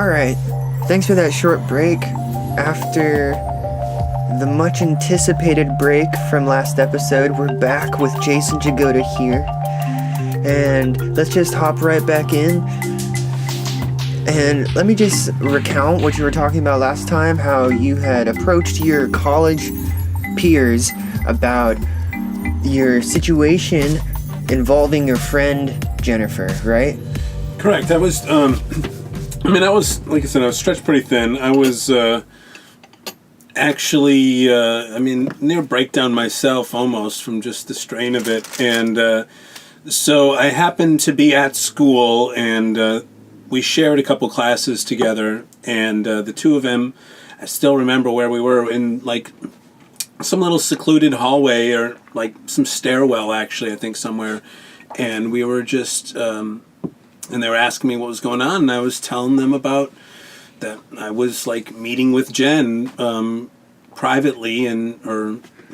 Alright, thanks for that short break. After the much anticipated break from last episode, we're back with Jason Jagoda here. And let's just hop right back in. And let me just recount what you were talking about last time, how you had approached your college peers about your situation involving your friend Jennifer, right? Correct. I was, I was, like I said, I was stretched pretty thin. I was actually, near breakdown myself almost from just the strain of it. And so I happened to be at school, and we shared a couple classes together. And the two of them, I still remember where we were in, like, some little secluded hallway, or like some stairwell, actually, I think somewhere. And we were just, and they were asking me what was going on, and I was telling them about that I was like meeting with Jen privately, and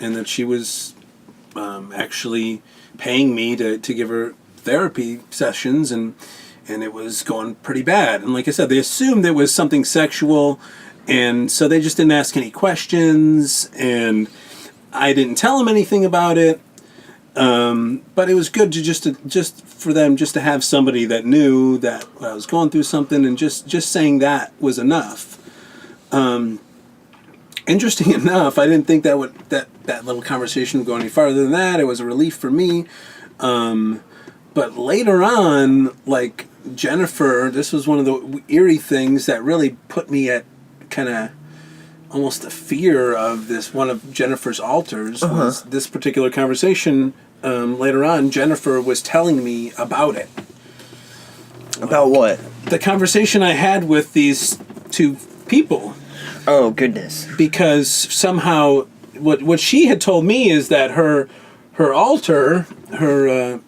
that she was actually paying me to give her therapy sessions, and it was going pretty bad. And like I said, they assumed it was something sexual, and so they just didn't ask any questions, and I didn't tell them anything about it. But it was good to just for them to have somebody that knew that I was going through something, and just saying that was enough. Interesting enough, I didn't think that little conversation would go any farther than that. It was a relief for me. But later on, like Jennifer, this was one of the eerie things that really put me at kind of almost a fear of this. One of Jennifer's alters was this particular conversation. Later on, Jennifer was telling me about it. About what? The conversation I had with these two people. Oh, goodness. Because somehow, what she had told me is that her alter, her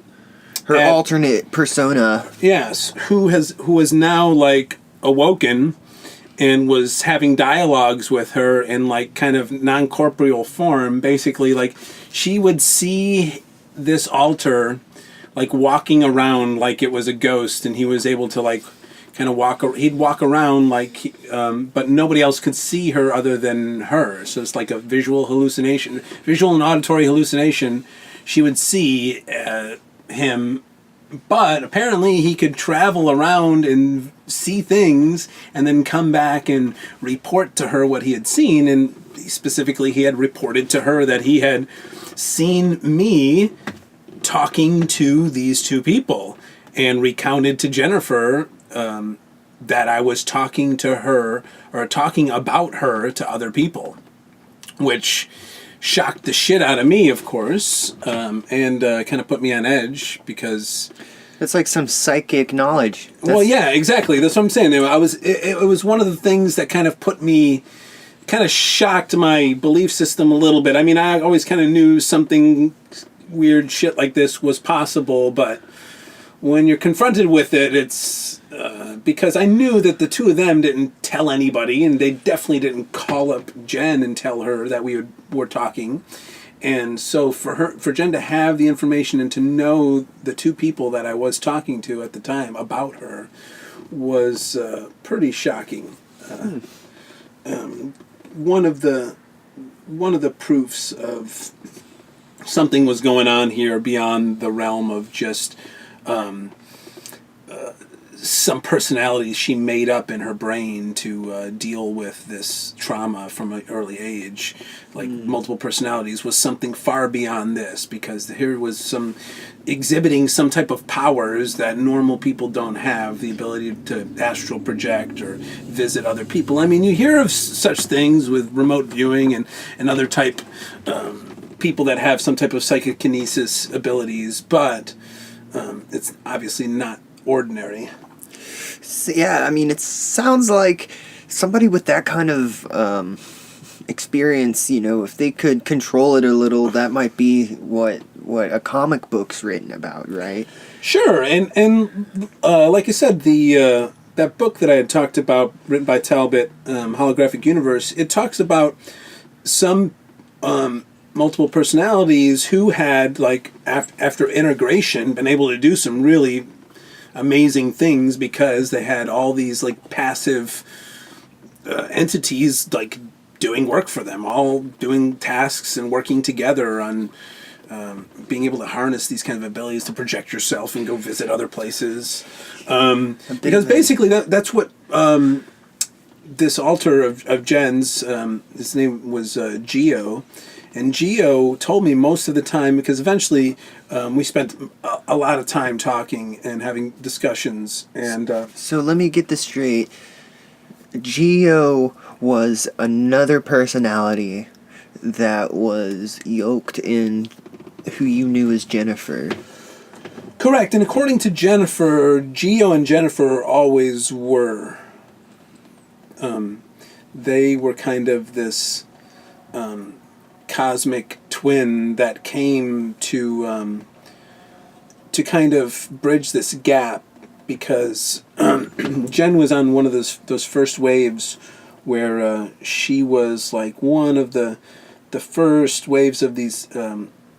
alternate persona. Yes, who is now like awoken and was having dialogues with her in like kind of non-corporeal form. Basically, like she would see this alter like walking around like it was a ghost, and he was able to like kind of he'd walk around like but nobody else could see her other than her. So it's like a visual and auditory hallucination. She would see him, but apparently he could travel around and see things and then come back and report to her what he had seen. And specifically, he had reported to her that he had seen me talking to these two people, and recounted to Jennifer that I was talking to her, or talking about her, to other people, which shocked the shit out of me, of course, and kind of put me on edge, because that's like some psychic knowledge. Well, yeah, exactly. That's what I'm saying. It was one of the things that kind of shocked my belief system a little bit. I mean, I always kind of knew something weird shit like this was possible, but when you're confronted with it, it's because I knew that the two of them didn't tell anybody, and they definitely didn't call up Jen and tell her that we were talking. And so for Jen to have the information and to know the two people that I was talking to at the time about her was pretty shocking. One of the proofs of something was going on here beyond the realm of just some personalities she made up in her brain to deal with this trauma from an early age, like multiple personalities, was something far beyond this, because here was some exhibiting some type of powers that normal people don't have, the ability to astral project or visit other people. I mean, you hear of such things with remote viewing and other type people that have some type of psychokinesis abilities, but it's obviously not ordinary. Yeah, I mean, it sounds like somebody with that kind of experience, if they could control it a little, that might be what a comic book's written about, right? Sure, and like I said, that book that I had talked about, written by Talbot, Holographic Universe, it talks about some multiple personalities who had, like, after integration, been able to do some really amazing things because they had all these like passive entities like doing work for them, all doing tasks and working together on being able to harness these kind of abilities to project yourself and go visit other places. Because basically that's what this alter of Jen's, his name was Geo, and Geo told me most of the time, because eventually we spent a lot of time talking and having discussions. And So let me get this straight. Geo was another personality that was yoked in who you knew as Jennifer. correct. And according to Jennifer, Geo and Jennifer always were. They were kind of this cosmic twin that came to kind of bridge this gap, because Jen was on one of those first waves where she was like one of the first waves of these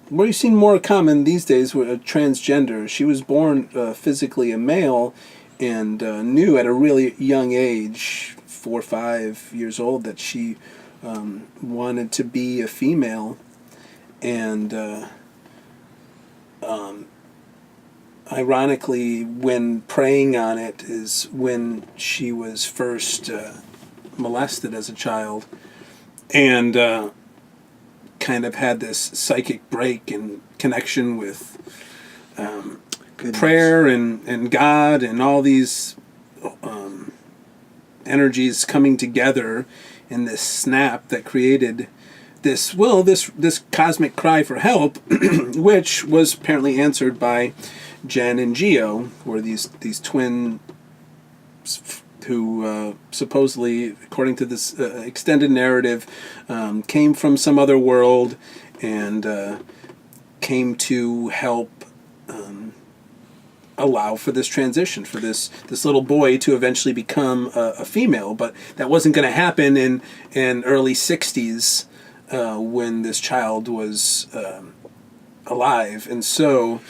where you see more common these days with a transgender. She was born physically a male and knew at a really young age, 4 or 5 years old, that she wanted to be a female. And ironically, when preying on it is when she was first molested as a child, and kind of had this psychic break and connection with prayer and God and all these energies coming together in this snap that created this cosmic cry for help, which was apparently answered by Jen and Geo, were these twin who supposedly, according to this extended narrative, came from some other world and came to help allow for this transition, for this little boy to eventually become a female. But that wasn't going to happen in early 60s when this child was alive. And so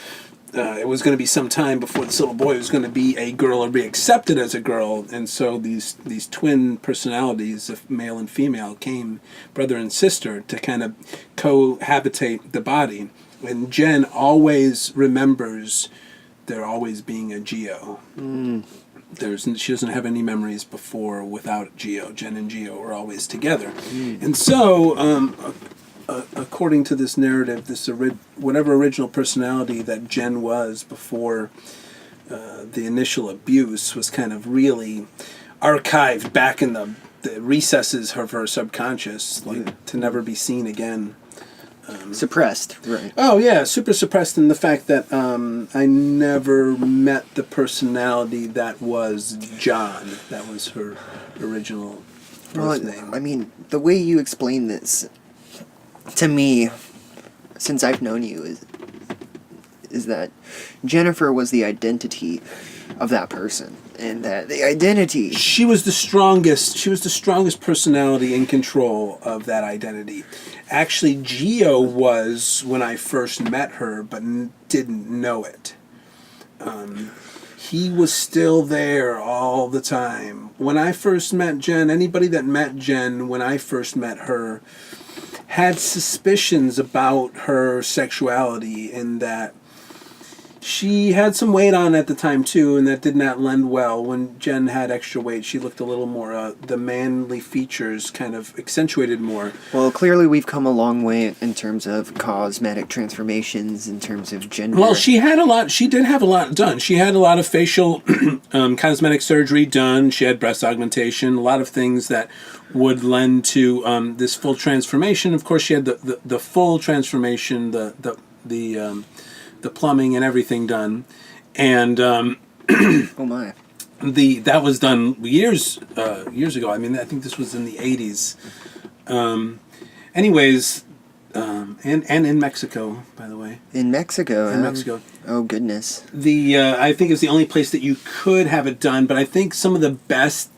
it was going to be some time before this little boy was going to be a girl or be accepted as a girl. And so these twin personalities of male and female came brother and sister to kind of cohabitate the body. And Jen always remembers there always being a Geo. She doesn't have any memories before without Geo. Jen and Geo were always together. And so according to this narrative, whatever original personality that Jen was before the initial abuse was kind of really archived back in the recesses of her subconscious, to never be seen again. Suppressed, right. Oh yeah, super suppressed in the fact that I never met the personality that was John. That was her original first name. I mean, the way you explain this to me, since I've known you, is that Jennifer was the identity of that person, and that the identity... She was the strongest personality in control of that identity. Actually, Geo was when I first met her, but didn't know it. He was still there all the time. When I first met Jen, anybody that met Jen when I first met her had suspicions about her sexuality, in that she had some weight on at the time too, and that did not lend well. When Jen had extra weight, she looked a little more, the manly features kind of accentuated more. Well, clearly we've come a long way in terms of cosmetic transformations, in terms of gender. Well, she did have a lot done. She had a lot of facial cosmetic surgery done. She had breast augmentation, a lot of things that would lend to this full transformation. Of course, she had the full transformation, the plumbing and everything done, and oh my, that was done years ago. I mean, I think this was in the 80s. Anyways, and in Mexico, by the way. In Mexico. In Mexico. Oh goodness. I think it was the only place that you could have it done, but I think some of the best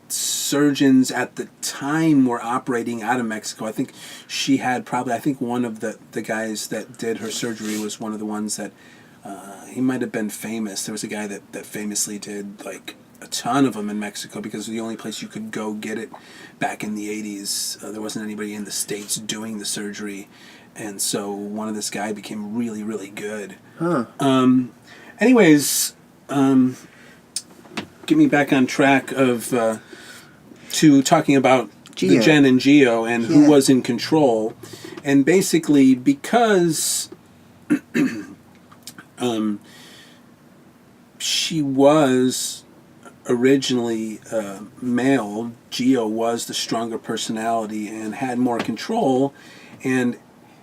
surgeons at the time were operating out of Mexico. I think she had one of the guys that did her surgery was one of the ones that he might have been famous. There was a guy that famously did like a ton of them in Mexico because it was the only place you could go get it back in the 80s. There wasn't anybody in the States doing the surgery. And so one of this guy became really, really good. Huh. Anyways, get me back on track of to talking about the Jen and Geo and who was in control. And basically because she was originally male, Geo was the stronger personality and had more control. And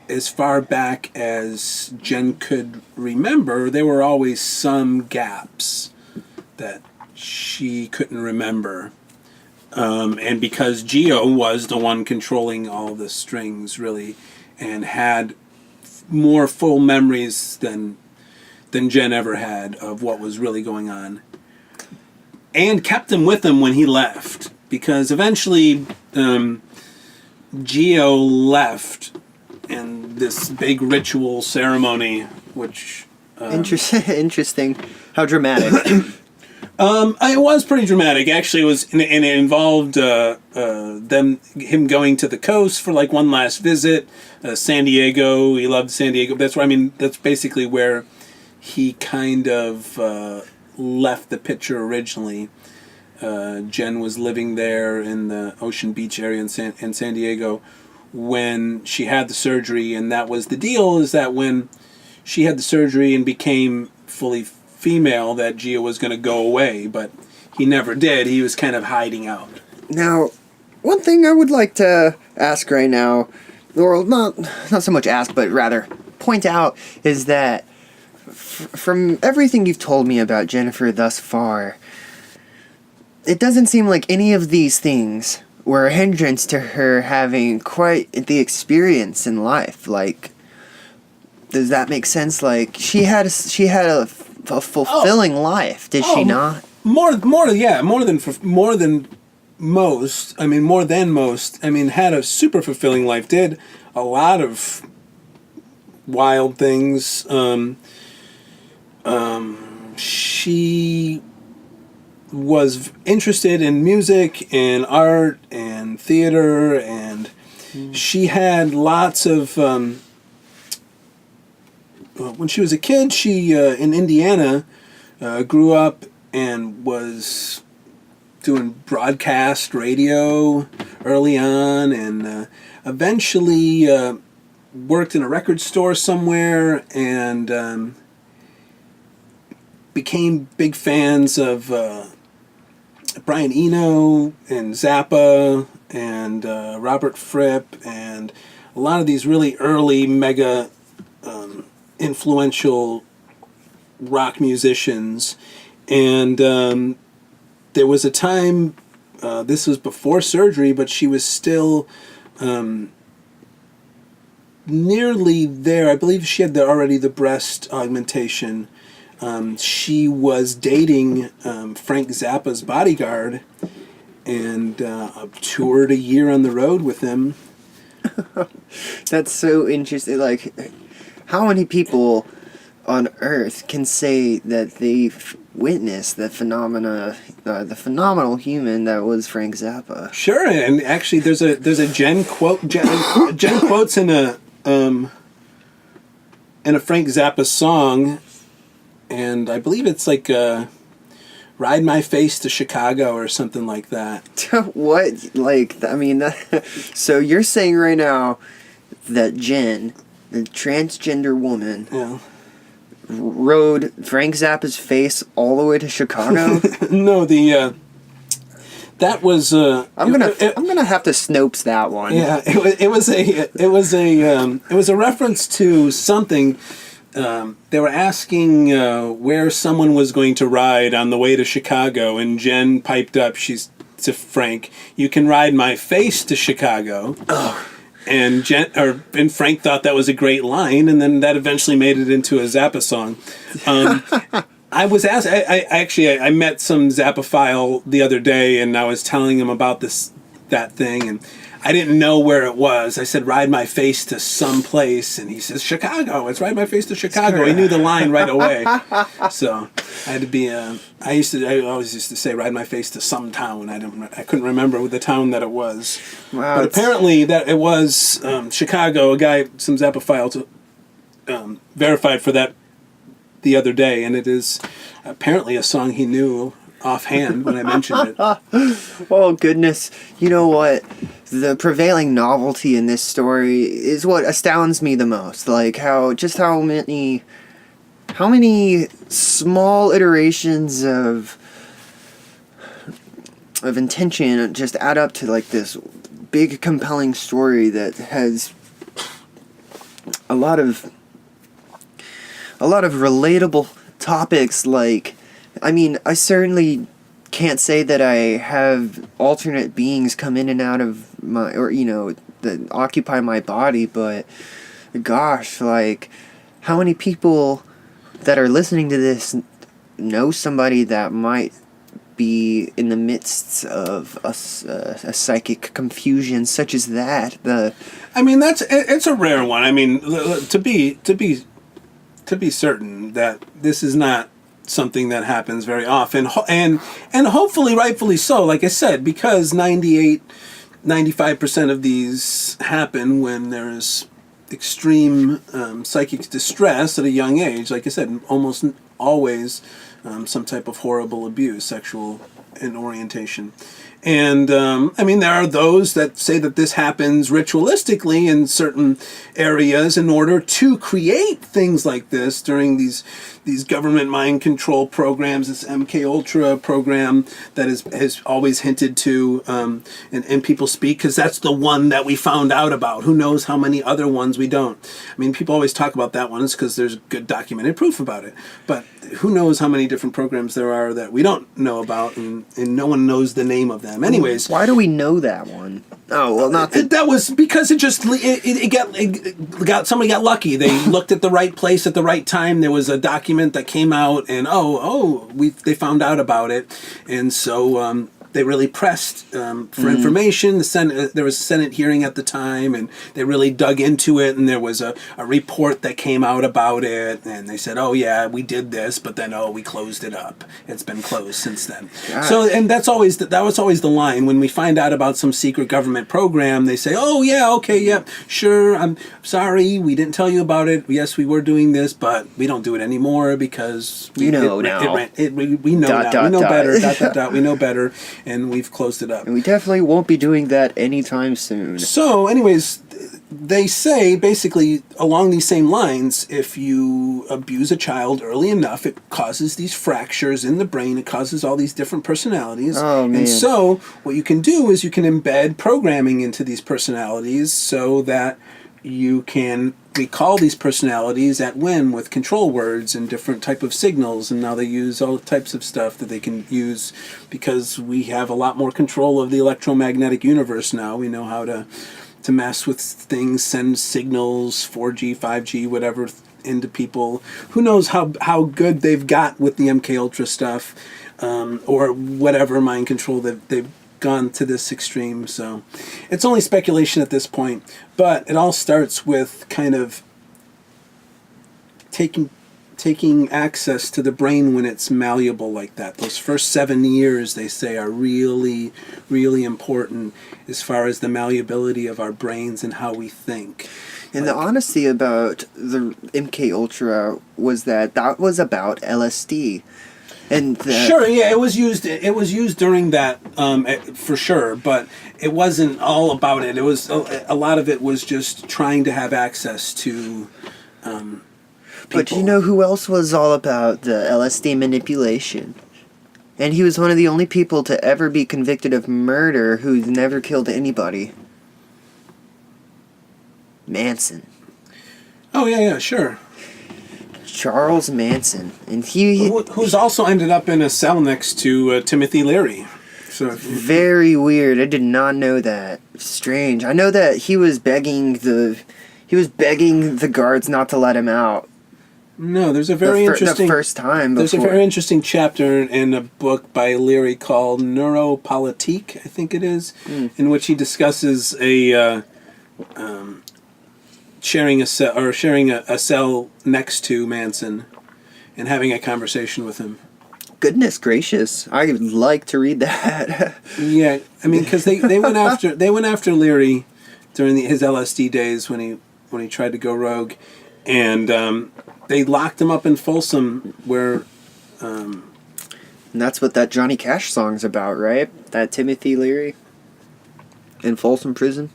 as far back as Jen could remember, there were always some gaps that she couldn't remember. And because Geo was the one controlling all the strings, really, and had more full memories than Jen ever had of what was really going on. And kept him with him when he left. Because eventually Geo left in this big ritual ceremony, which... Interesting. How dramatic. It was pretty dramatic. Actually, it was, and it involved him going to the coast for like one last visit. San Diego. He loved San Diego. That's where, that's basically where he kind of left the picture originally. Jen was living there in the Ocean Beach area in San Diego when she had the surgery, and that was the deal, is that when she had the surgery and became fully female, that Geo was going to go away, but he never did. He was kind of hiding out. Now, one thing I would like to ask right now, or not so much ask, but rather point out, is that from everything you've told me about Jennifer thus far, it doesn't seem like any of these things were a hindrance to her having quite the experience in life. Like, does that make sense? Like, she had a fulfilling life, did she not? More than most. Had a super fulfilling life. Did a lot of wild things. She was interested in music and art and theater, and she had lots of... when she was a kid, she, in Indiana, grew up and was doing broadcast radio early on, and eventually worked in a record store somewhere, and became big fans of Brian Eno and Zappa and Robert Fripp and a lot of these really early mega influential rock musicians. And there was a time, this was before surgery, but she was still nearly there. I believe she had already the breast augmentation. She was dating Frank Zappa's bodyguard and toured a year on the road with him. That's so interesting. Like, how many people on Earth can say that they've witnessed the phenomenal human that was Frank Zappa? Sure, and actually, there's a Jen quote. Jen quotes in a Frank Zappa song, and I believe it's like "Ride My Face to Chicago" or something like that. What? Like, so you're saying right now that Jen, the transgender woman, rode Frank Zappa's face all the way to Chicago? No, that was I'm gonna have to Snopes that one. Yeah, it was a reference to something. They were asking where someone was going to ride on the way to Chicago, and Jen piped up. She's to Frank, "You can ride my face to Chicago." Oh. And Frank thought that was a great line, and then that eventually made it into a Zappa song. I was asked. I met some Zappaphile the other day, and I was telling him about that thing, and I didn't know where it was. I said, ride my face to some place. And he says, Chicago. It's ride my face to Chicago. He knew the line right away. So I had to be, I always used to say, ride my face to some town. I couldn't remember the town that it was. Wow, but apparently that it was Chicago. A guy, some Zappaphile, verified for that the other day. And it is apparently a song he knew offhand when I mentioned it. Oh, goodness. You know what? The prevailing novelty in this story is what astounds me the most. Like, how many small iterations of intention just add up to, like, this big, compelling story that has a lot of relatable topics. Like, I mean, I certainly can't say that I have alternate beings come in and out of my, or, you know, that occupy my body, but gosh, like, how many people that are listening to this know somebody that might be in the midst of a psychic confusion such as that? I mean, it's a rare one. I mean, to be certain that this is not something that happens very often, and hopefully rightfully so, like I said, because 95% of these happen when there's extreme psychic distress at a young age. Like I said, almost always some type of horrible abuse, sexual in orientation. And, I mean, there are those that say that this happens ritualistically in certain areas in order to create things like this during these government mind control programs, this MK Ultra program that has always hinted to, and people speak, because that's the one that we found out about. Who knows how many other ones we don't. I mean, people always talk about that one because there's good documented proof about it. But who knows how many different programs there are that we don't know about, and no one knows the name of them. Anyways, why do we know that one? Oh, well, not that was because somebody got lucky. They looked at the right place at the right time. There was a document that came out, and they found out about it, and so they really pressed for information. There was a Senate hearing at the time, and they really dug into it, and there was a report that came out about it, and they said, oh yeah, we did this, but then we closed it up. It's been closed since then. God. So, and that was always the line. When we find out about some secret government program, they say, oh yeah, okay, yep, sure, I'm sorry, we didn't tell you about it. Yes, we were doing this, but we don't do it anymore because we know now. We know now. We know better. We know better. And we've closed it up. And we definitely won't be doing that anytime soon. So, anyways, they say, basically, along these same lines, if you abuse a child early enough, it causes these fractures in the brain. It causes all these different personalities. Oh, man. And so, what you can do is you can embed programming into these personalities so that you can recall these personalities at whim with control words and different type of signals, and now they use all types of stuff that they can use because we have a lot more control of the electromagnetic universe now. We know how to mess with things, send signals, 4G, 5G, whatever, into people. Who knows how good they've got with the MK Ultra stuff, or whatever mind control that they've gone to this extreme. So it's only speculation at this point, but it all starts with kind of taking access to the brain when it's malleable like that. Those first 7 years, they say, are really, really important as far as the malleability of our brains and how we think. And the honesty about the MK Ultra was that was about LSD. And sure, yeah, it was used during that, for sure, but it wasn't all about it. It was a lot of it was just trying to have access to people. But you know who else was all about the LSD manipulation? And he was one of the only people to ever be convicted of murder who's never killed anybody. Manson. Oh yeah, sure. Charles Manson, and who's also ended up in a cell next to Timothy Leary. So very weird. I did not know that. Strange. I know that he was begging the guards not to let him out No, there's a very interesting... The first time There's a before. very interesting chapter in a book by Leary called Neuropolitique, I think it is, in which he discusses sharing a cell next to Manson and having a conversation with him. Goodness gracious, I would like to read that. Yeah, I mean, because they went after Leary during his LSD days when he tried to go rogue, and they locked him up in Folsom, where. And that's what that Johnny Cash song's about, right? That Timothy Leary in Folsom Prison.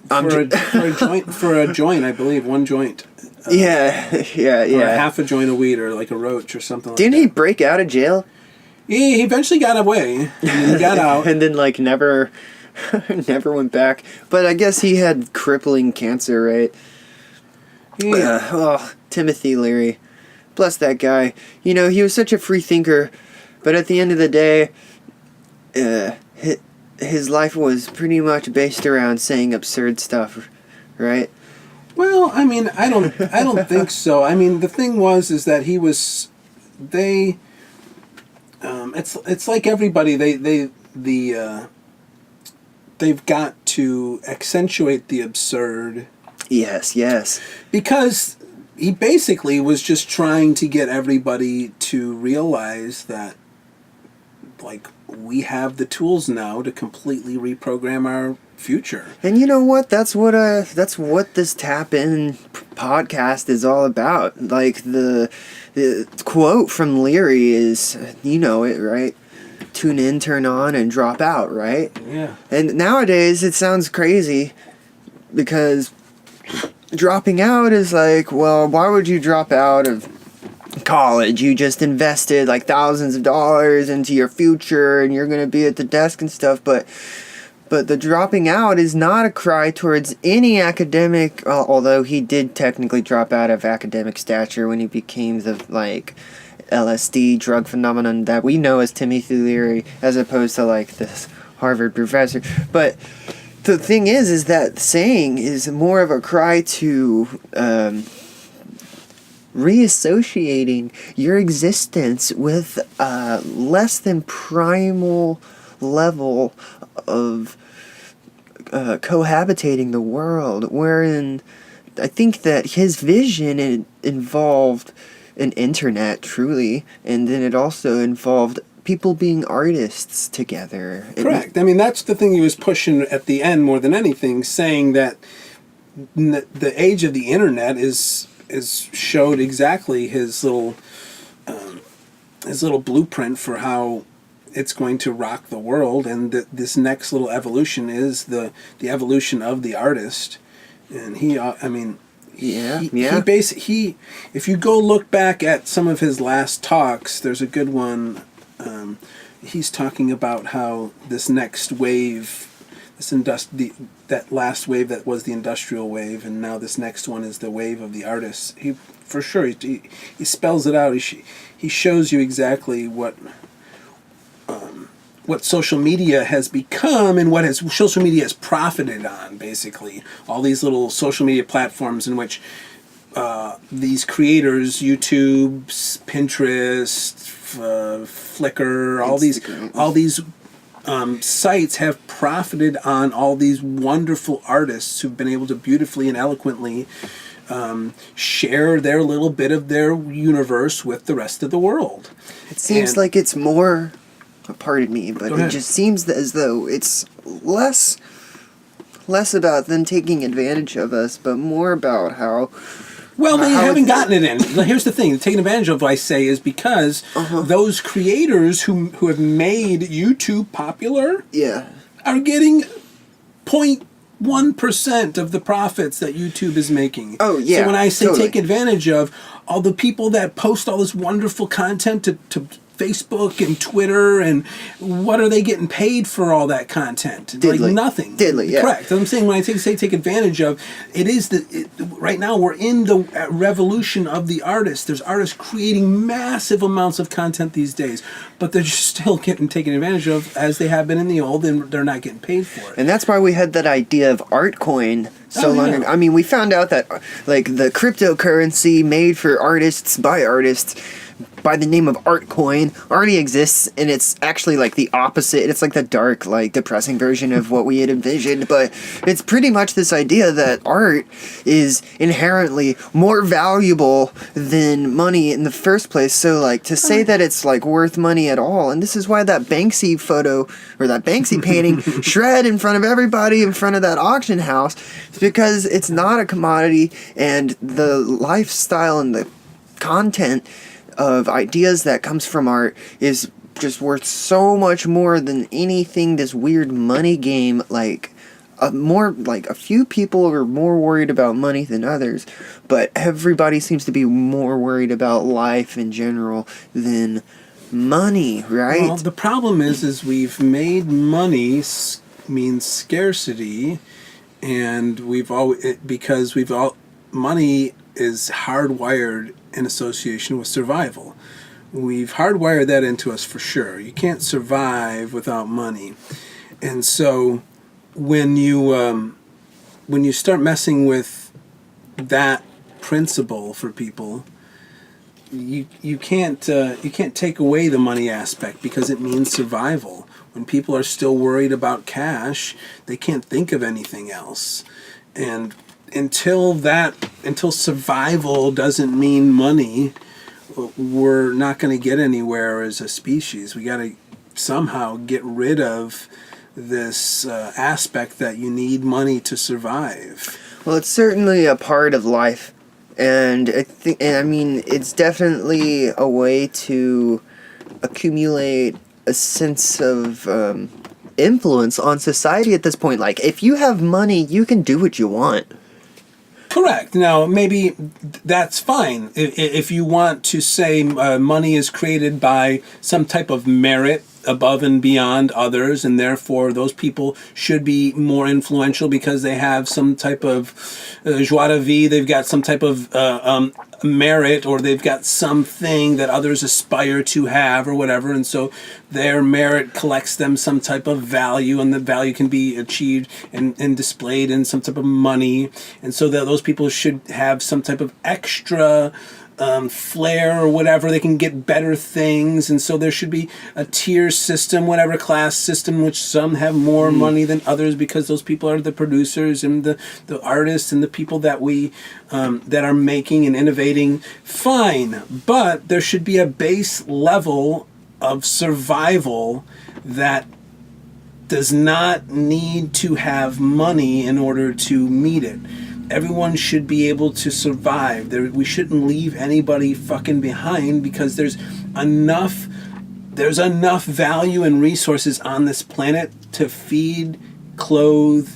For a joint, I believe, one joint. Yeah. Or half a joint of weed, or like a roach, or something. Didn't he break out of jail? He eventually got away. He got out, and then never went back. But I guess he had crippling cancer, right? Yeah. Timothy Leary, bless that guy. You know, he was such a free thinker, but at the end of the day, his life was pretty much based around saying absurd stuff, right? Well, I mean, I don't think so. I mean, the thing is that he was, it's like everybody, they've got to accentuate the absurd. Yes. Because he basically was just trying to get everybody to realize that, like, we have the tools now to completely reprogram our future. And you know what? That's what this Tap In podcast is all about. Like the quote from Leary is, you know it, right? Tune in, turn on, and drop out, right? Yeah. And nowadays it sounds crazy because dropping out is like, well, why would you drop out of college? You just invested like thousands of dollars into your future and you're going to be at the desk and stuff, but the dropping out is not a cry towards any academic, although he did technically drop out of academic stature when he became the LSD drug phenomenon that we know as Timothy Leary, as opposed to this Harvard professor. But the thing is that saying is more of a cry to reassociating your existence with a less than primal level of cohabitating the world, wherein I think that his vision involved an internet, truly, and then it also involved people being artists together. Correct. I mean, that's the thing he was pushing at the end more than anything, saying that the age of the internet is showed exactly his little blueprint for how it's going to rock the world, and this next little evolution is the evolution of the artist. And he basically, if you go look back at some of his last talks, there's a good one. He's talking about how this next wave, that last wave that was the industrial wave, and now this next one is the wave of the artists. He spells it out. He shows you exactly what social media has become and what social media has profited on, basically. All these little social media platforms in which these creators, YouTube, Pinterest, Flickr, all these sites have profited on all these wonderful artists who've been able to beautifully and eloquently share their little bit of their universe with the rest of the world. It seems like it's more... Pardon me, but it just seems as though it's less about them taking advantage of us, but more about how... Well, they haven't gotten it in. Here's the thing. Taking advantage of, I say, is because those creators who have made YouTube popular are getting 0.1% of the profits that YouTube is making. Oh, yeah. So when I say take advantage of, all the people that post all this wonderful content Facebook and Twitter, and what are they getting paid for all that content? Diddly. Like nothing. Diddly, yeah. Correct. I'm saying when I say take advantage of, right now we're in the revolution of the artists. There's artists creating massive amounts of content these days, but they're just still getting taken advantage of as they have been in the old, and they're not getting paid for it. And that's why we had that idea of Artcoin so long ago. I mean, we found out that like the cryptocurrency made for artists by artists by the name of Artcoin already exists, and it's actually like the opposite. It's like the dark, like depressing version of what we had envisioned, but it's pretty much this idea that art is inherently more valuable than money in the first place. So like to say that it's like worth money at all, and this is why that Banksy photo or that Banksy painting shred in front of everybody in front of that auction house, is because it's not a commodity, and the lifestyle and the content of ideas that comes from art is just worth so much more than anything this weird money game. Like a few people are more worried about money than others, but everybody seems to be more worried about life in general than money, right? Well, the problem is we've made money means scarcity, and money is hardwired in association with survival. We've hardwired that into us for sure. You can't survive without money. And so when you start messing with that principle for people, you can't take away the money aspect, because it means survival. When people are still worried about cash, they can't think of anything else. And until survival doesn't mean money, we're not going to get anywhere as a species. We got to somehow get rid of this aspect that you need money to survive. Well, it's certainly a part of life, and I mean, it's definitely a way to accumulate a sense of influence on society at this point. Like, if you have money, you can do what you want. Correct. Now, maybe that's fine. If you want to say money is created by some type of merit above and beyond others, and therefore those people should be more influential because they have some type of joie de vivre, they've got some type of merit, or they've got something that others aspire to have or whatever, and so their merit collects them some type of value, and the value can be achieved and displayed in some type of money, and so that those people should have some type of extra flair or whatever. They can get better things, and so there should be a tier system, whatever class system, which some have more money than others because those people are the producers and the artists and the people that we that are making and innovating. Fine, but there should be a base level of survival that does not need to have money in order to meet it. Everyone should be able to survive. We shouldn't leave anybody fucking behind, because there's enough value and resources on this planet to feed, clothe,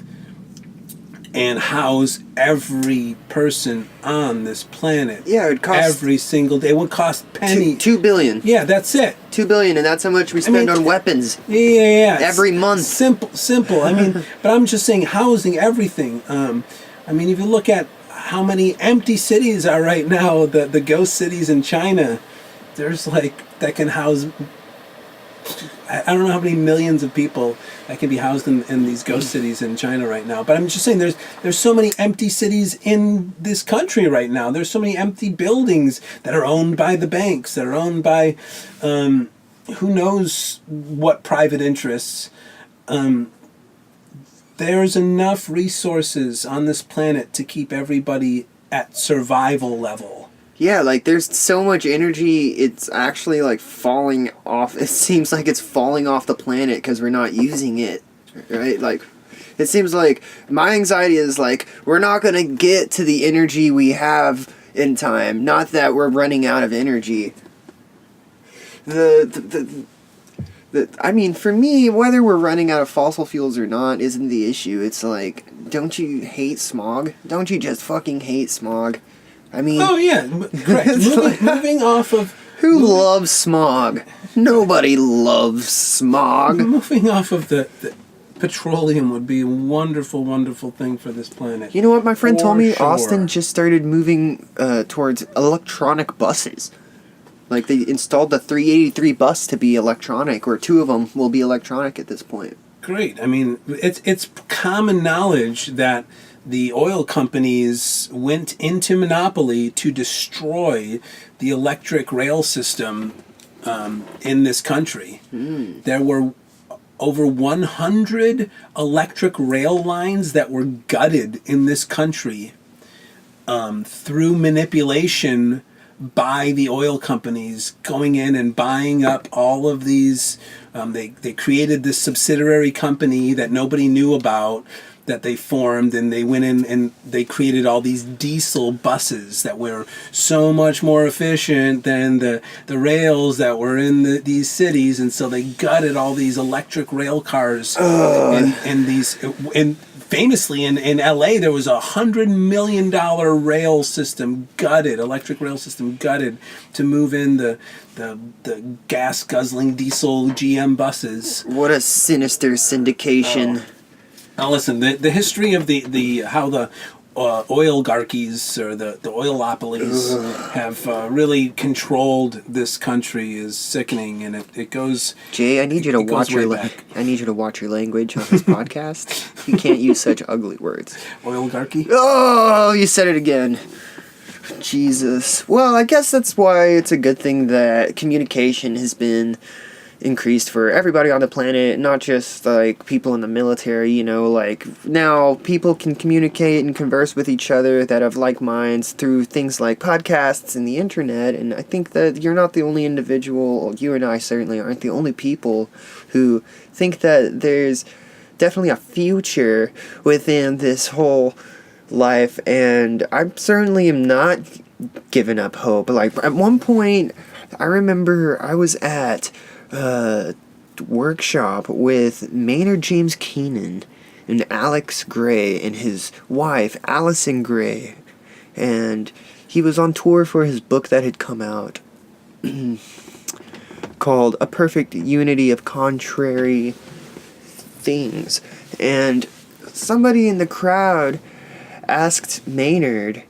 and house every person on this planet. Yeah, it would cost every single day. It would cost penny. $2 billion. Yeah, that's it. $2 billion, and that's how much we spend on weapons. Yeah. Every month. Simple. I mean, but I'm just saying, housing, everything. I mean, if you look at how many empty cities are right now, the ghost cities in China, there's like, that can house, I don't know how many millions of people that can be housed in these ghost cities in China right now. But I'm just saying, there's so many empty cities in this country right now. There's so many empty buildings that are owned by the banks, that are owned by who knows what private interests. There's enough resources on this planet to keep everybody at survival level. Yeah, like there's so much energy, it's actually like falling off. It seems like it's falling off the planet because we're not using it, right? Like, it seems like my anxiety is like, we're not going to get to the energy we have in time. Not that we're running out of energy. I mean, for me, whether we're running out of fossil fuels or not isn't the issue. It's like, don't you hate smog? Don't you just fucking hate smog? I mean... Oh, yeah, correct. Moving off of... Who loves smog? Nobody loves smog. Moving off of the petroleum would be a wonderful, wonderful thing for this planet. You know what my friend told me? For sure. Austin just started moving towards electronic buses. Like, they installed the 383 bus to be electronic, or 2 of them will be electronic at this point. Great. I mean, it's common knowledge that the oil companies went into monopoly to destroy the electric rail system in this country. There were over 100 electric rail lines that were gutted in this country through manipulation by the oil companies going in and buying up all of these. They created this subsidiary company that nobody knew about, that they formed, and they went in and they created all these diesel buses that were so much more efficient than the rails that were in these cities, and so they gutted all these electric rail cars. And famously in LA there was $100 million rail system gutted, electric rail system gutted, to move in the gas guzzling diesel GM buses. What a sinister syndication. Now listen, the history of the how the oligarchies or the oilopolies have really controlled this country is sickening, and it goes. Jay, I need you to watch your back. I need you to watch your language on this podcast. You can't use such ugly words. Oligarchy. Oh, you said it again. Jesus. Well, I guess that's why it's a good thing that communication has been increased for everybody on the planet, not just like people in the military. You know, like now people can communicate and converse with each other that have like minds through things like podcasts and the internet. And I think that you're not the only individual, you and I certainly aren't the only people who think that there's definitely a future within this whole life, and I certainly am not giving up hope. Like at one point I remember I was at workshop with Maynard James Keenan and Alex Gray and his wife Allison Gray, and he was on tour for his book that had come out called A Perfect Unity of Contrary Things, and somebody in the crowd asked Maynard.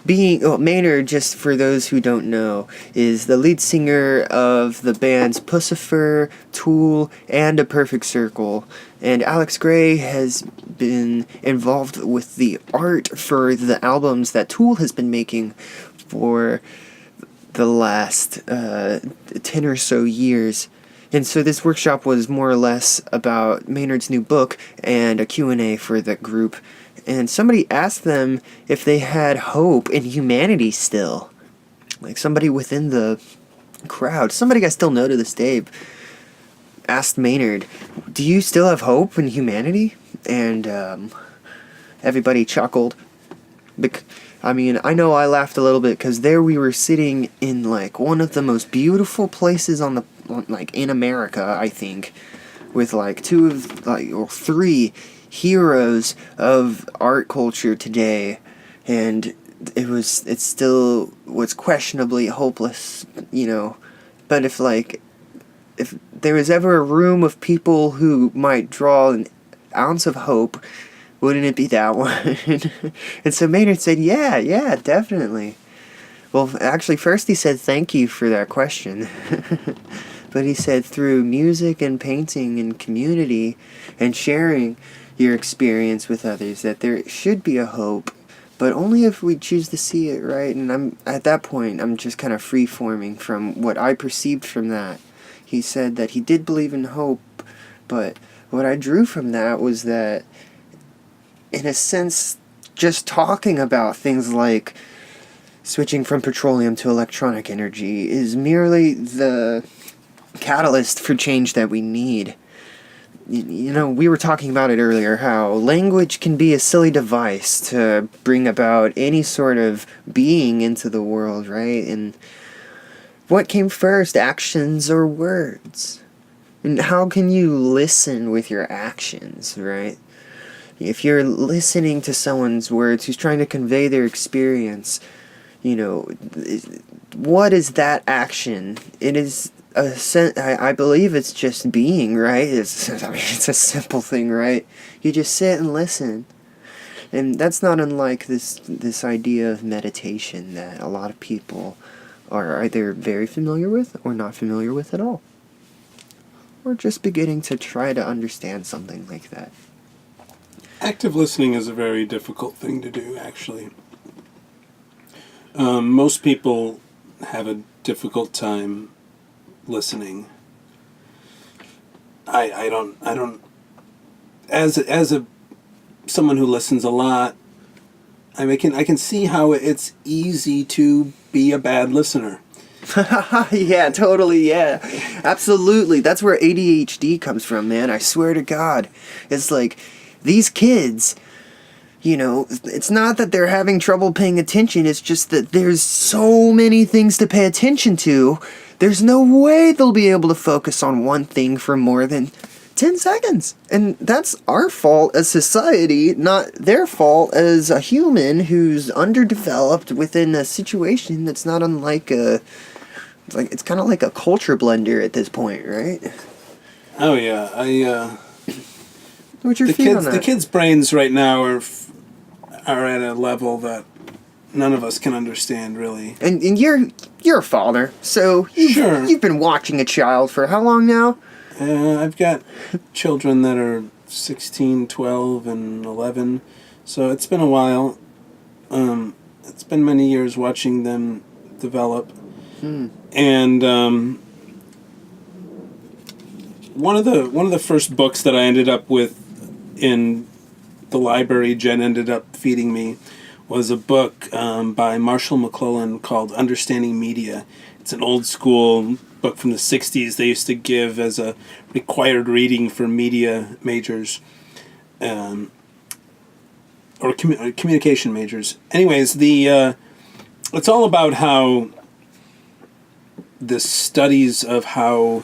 Maynard, just for those who don't know, is the lead singer of the bands Pussifer, Tool, and A Perfect Circle. And Alex Gray has been involved with the art for the albums that Tool has been making for the last 10 or so years. And so this workshop was more or less about Maynard's new book and a Q&A for the group. And somebody asked them if they had hope in humanity still. Like somebody within the crowd, somebody I still know to this day, asked Maynard, "Do you still have hope in humanity?" And everybody chuckled. I mean, I know I laughed a little bit because there we were sitting in like one of the most beautiful places in America, I think, with like 3 heroes of art culture today, and it still was questionably hopeless, you know. But if there was ever a room of people who might draw an ounce of hope, wouldn't it be that one? And so Maynard said, yeah, definitely. Well, actually, first he said thank you for that question. But he said through music and painting and community and sharing your experience with others, that there should be a hope, but only if we choose to see it, right? And at that point, I'm just kind of free-forming from what I perceived from that. He said that he did believe in hope, but what I drew from that was that, in a sense, just talking about things like switching from petroleum to electronic energy is merely the catalyst for change that we need. You know, we were talking about it earlier, how language can be a silly device to bring about any sort of being into the world, right? And what came first, actions or words? And how can you listen with your actions, right? If you're listening to someone's words who's trying to convey their experience, you know, what is that action? It is I believe it's just being, right? It's a simple thing, right? You just sit and listen. And that's not unlike this idea of meditation that a lot of people are either very familiar with or not familiar with at all. Or just beginning to try to understand something like that. Active listening is a very difficult thing to do, actually. Most people have a difficult time listening. I don't. As someone who listens a lot, I can see how it's easy to be a bad listener. Yeah, totally, yeah. Absolutely. That's where ADHD comes from, man. I swear to God. It's like, these kids, it's not that they're having trouble paying attention, it's just that there's so many things to pay attention to. There's no way they'll be able to focus on one thing for more than 10 seconds. And that's our fault as society, not their fault as a human who's underdeveloped within a situation that's not unlike it's kind of like a culture blender at this point, right? Oh yeah, What's your feel on that? The kids' brains right now are at a level that none of us can understand, really. And you're a father, so you've been watching a child for how long now? I've got children that are 16, 12, and 11, so it's been a while. It's been many years watching them develop. And one of the first books that I ended up with in the library Jen ended up feeding me was a book by Marshall McLuhan called Understanding Media. It's an old school book from the 60s they used to give as a required reading for media majors or communication majors. Anyways, it's all about how the studies of how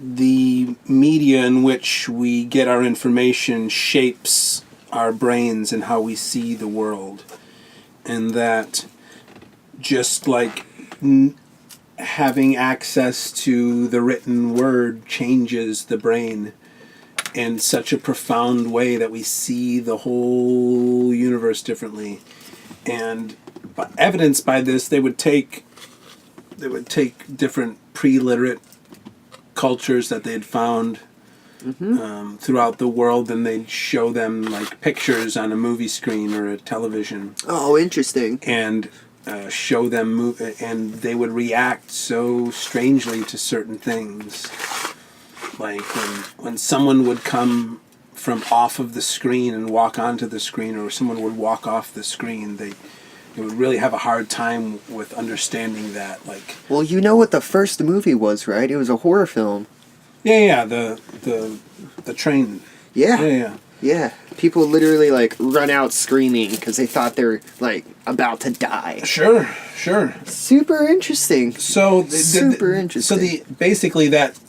the media in which we get our information shapes our brains and how we see the world. And that just like having access to the written word changes the brain in such a profound way that we see the whole universe differently. And evidenced by this, they would take different pre-literate cultures that they had found throughout the world, and they'd show them like pictures on a movie screen or a television. Oh, interesting. And show them and they would react so strangely to certain things. Like when someone would come from off of the screen and walk onto the screen, or someone would walk off the screen, they would really have a hard time with understanding that. Like, well, you know what the first movie was, right? It was a horror film. Yeah, the train. Yeah. People literally like run out screaming because they thought they were like about to die. Sure. Super interesting. So super interesting. So basically that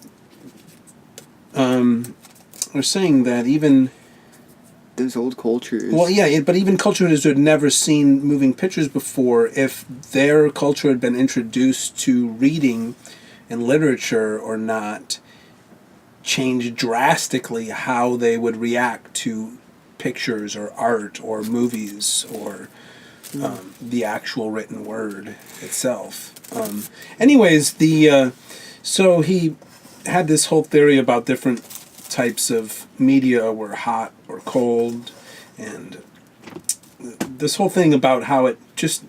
we're saying that even those old cultures. Well, yeah, but even cultures who had never seen moving pictures before, if their culture had been introduced to reading and literature or not, changed drastically how they would react to pictures or art or movies or the actual written word itself. Anyways, so he had this whole theory about different types of media were hot or cold, and this whole thing about how it just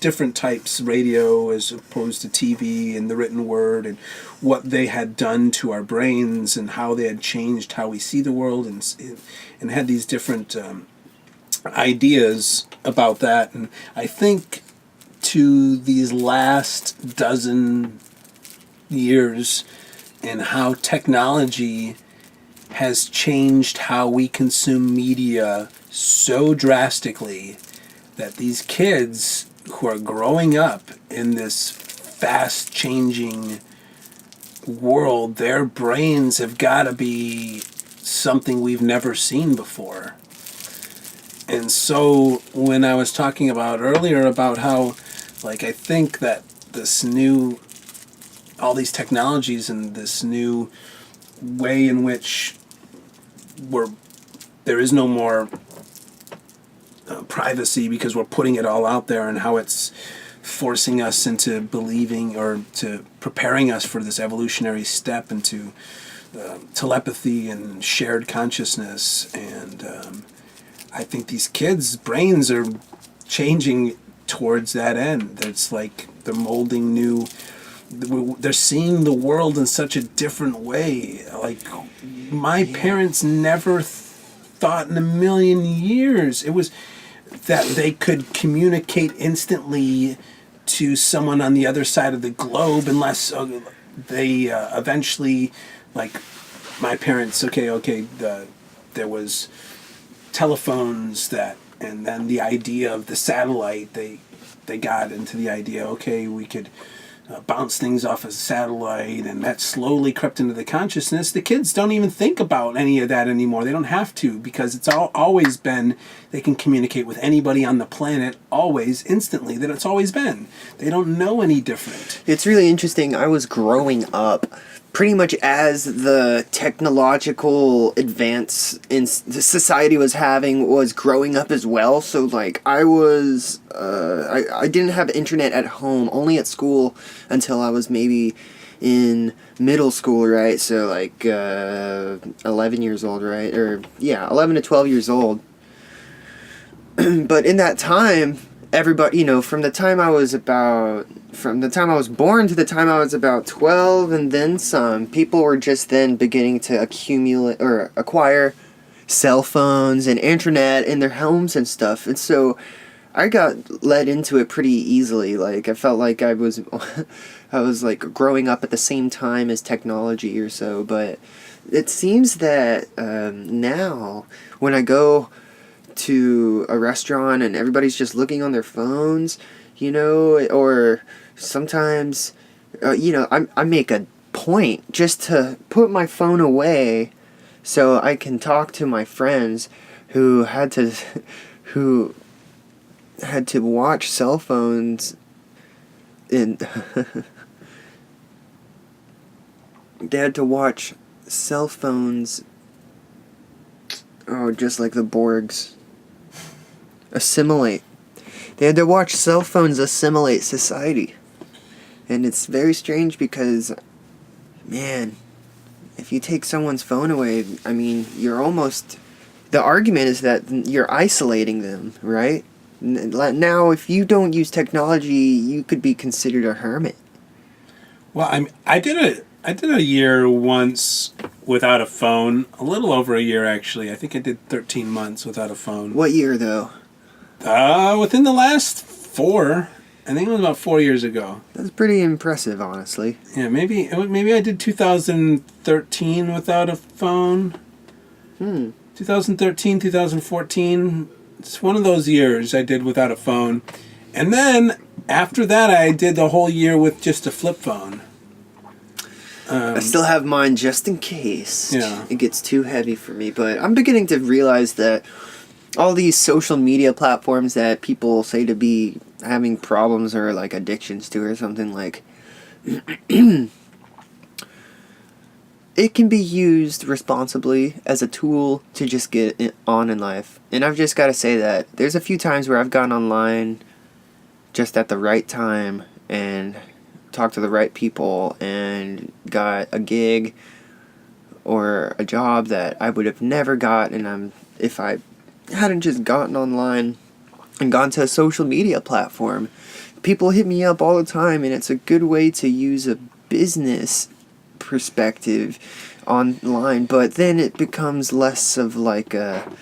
different types, radio as opposed to TV and the written word, and what they had done to our brains and how they had changed how we see the world, and had these different ideas about that. And I think to these last dozen years and how technology has changed how we consume media so drastically that these kids who are growing up in this fast changing world, their brains have got to be something we've never seen before. And so when I was talking about earlier about how, like, I think that this new all these technologies and this new way in which there is no more privacy because we're putting it all out there, and how it's forcing us into believing or to preparing us for this evolutionary step into telepathy and shared consciousness. And I think these kids' brains are changing towards that end. It's like they're molding they're seeing the world in such a different way. Like, my parents never thought in a million years it was that they could communicate instantly to someone on the other side of the globe, unless they eventually, like my parents, there was telephones and then the idea of the satellite, they got into the idea, we could bounce things off a satellite, and that slowly crept into the consciousness. The kids don't even think about any of that anymore. They don't have to, because it's always been, they can communicate with anybody on the planet always, instantly, that it's always been. They don't know any different. It's really interesting. I was growing up pretty much as the technological advance in the society was growing up as well. So like I was I didn't have internet at home, only at school, until I was maybe in middle school, right? So like 11 years old, right? 11 to 12 years old. But in that time, everybody, from the time I was born to the time I was about 12 and then some, people were just then beginning to acquire cell phones and internet in their homes and stuff. And so I got led into it pretty easily. Like, I felt like I was like growing up at the same time as technology or so. But it seems that now when I go to a restaurant and everybody's just looking on their phones, or sometimes, I make a point just to put my phone away so I can talk to my friends who had to watch cell phones they had to watch cell phones, just like the Borgs, assimilate. They had to watch cell phones assimilate society. And it's very strange because, man, if you take someone's phone away, I mean, the argument is that you're isolating them, right? Now, if you don't use technology, you could be considered a hermit. Well, I did a year once without a phone, a little over a year actually. I think I did 13 months without a phone. What year though? Within the last 4. I think it was about 4 years ago. That's pretty impressive, honestly. Yeah, maybe I did 2013 without a phone. 2013, 2014. It's one of those years I did without a phone. And then after that, I did the whole year with just a flip phone. I still have mine just in case. Yeah. It gets too heavy for me. But I'm beginning to realize that all these social media platforms that people say to be having problems or like addictions to or something, like it can be used responsibly as a tool to just get on in life. And I've just got to say that there's a few times where I've gotten online just at the right time and talked to the right people and got a gig or a job that I would have never gotten if I hadn't just gotten online and gone to a social media platform. People hit me up all the time, and it's a good way to use a business perspective online, but then it becomes less of like a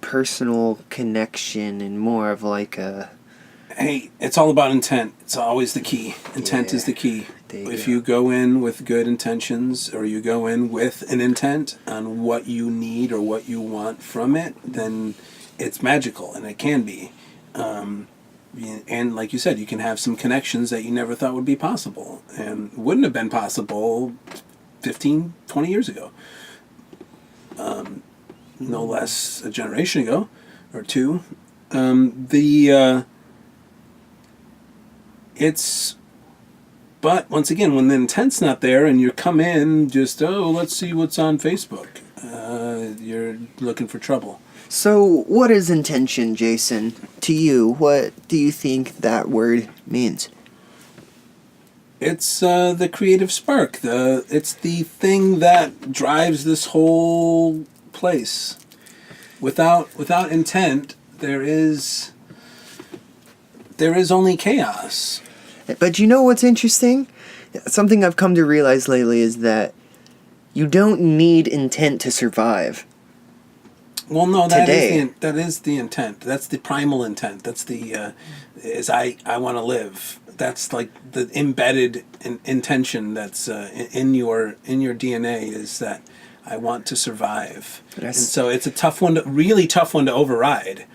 personal connection and more of like a... Hey, it's all about intent. It's always the key. Intent is the key. If you go in with good intentions, or you go in with an intent on what you need or what you want from it, then it's magical, and it can be. And like you said, you can have some connections that you never thought would be possible and wouldn't have been possible 15, 20 years ago. No less a generation ago or two. But once again, when the intent's not there and you come in just, let's see what's on Facebook, you're looking for trouble. So, what is intention, Jason? To you, what do you think that word means? It's the creative spark. It's the thing that drives this whole place. Without intent, there is only chaos. But you know what's interesting? Something I've come to realize lately is that you don't need intent to survive. Well, no, that is the intent. That's the primal intent. That's the I want to live. That's like the embedded intention that's in your DNA is that I want to survive. And so it's a really tough one to override.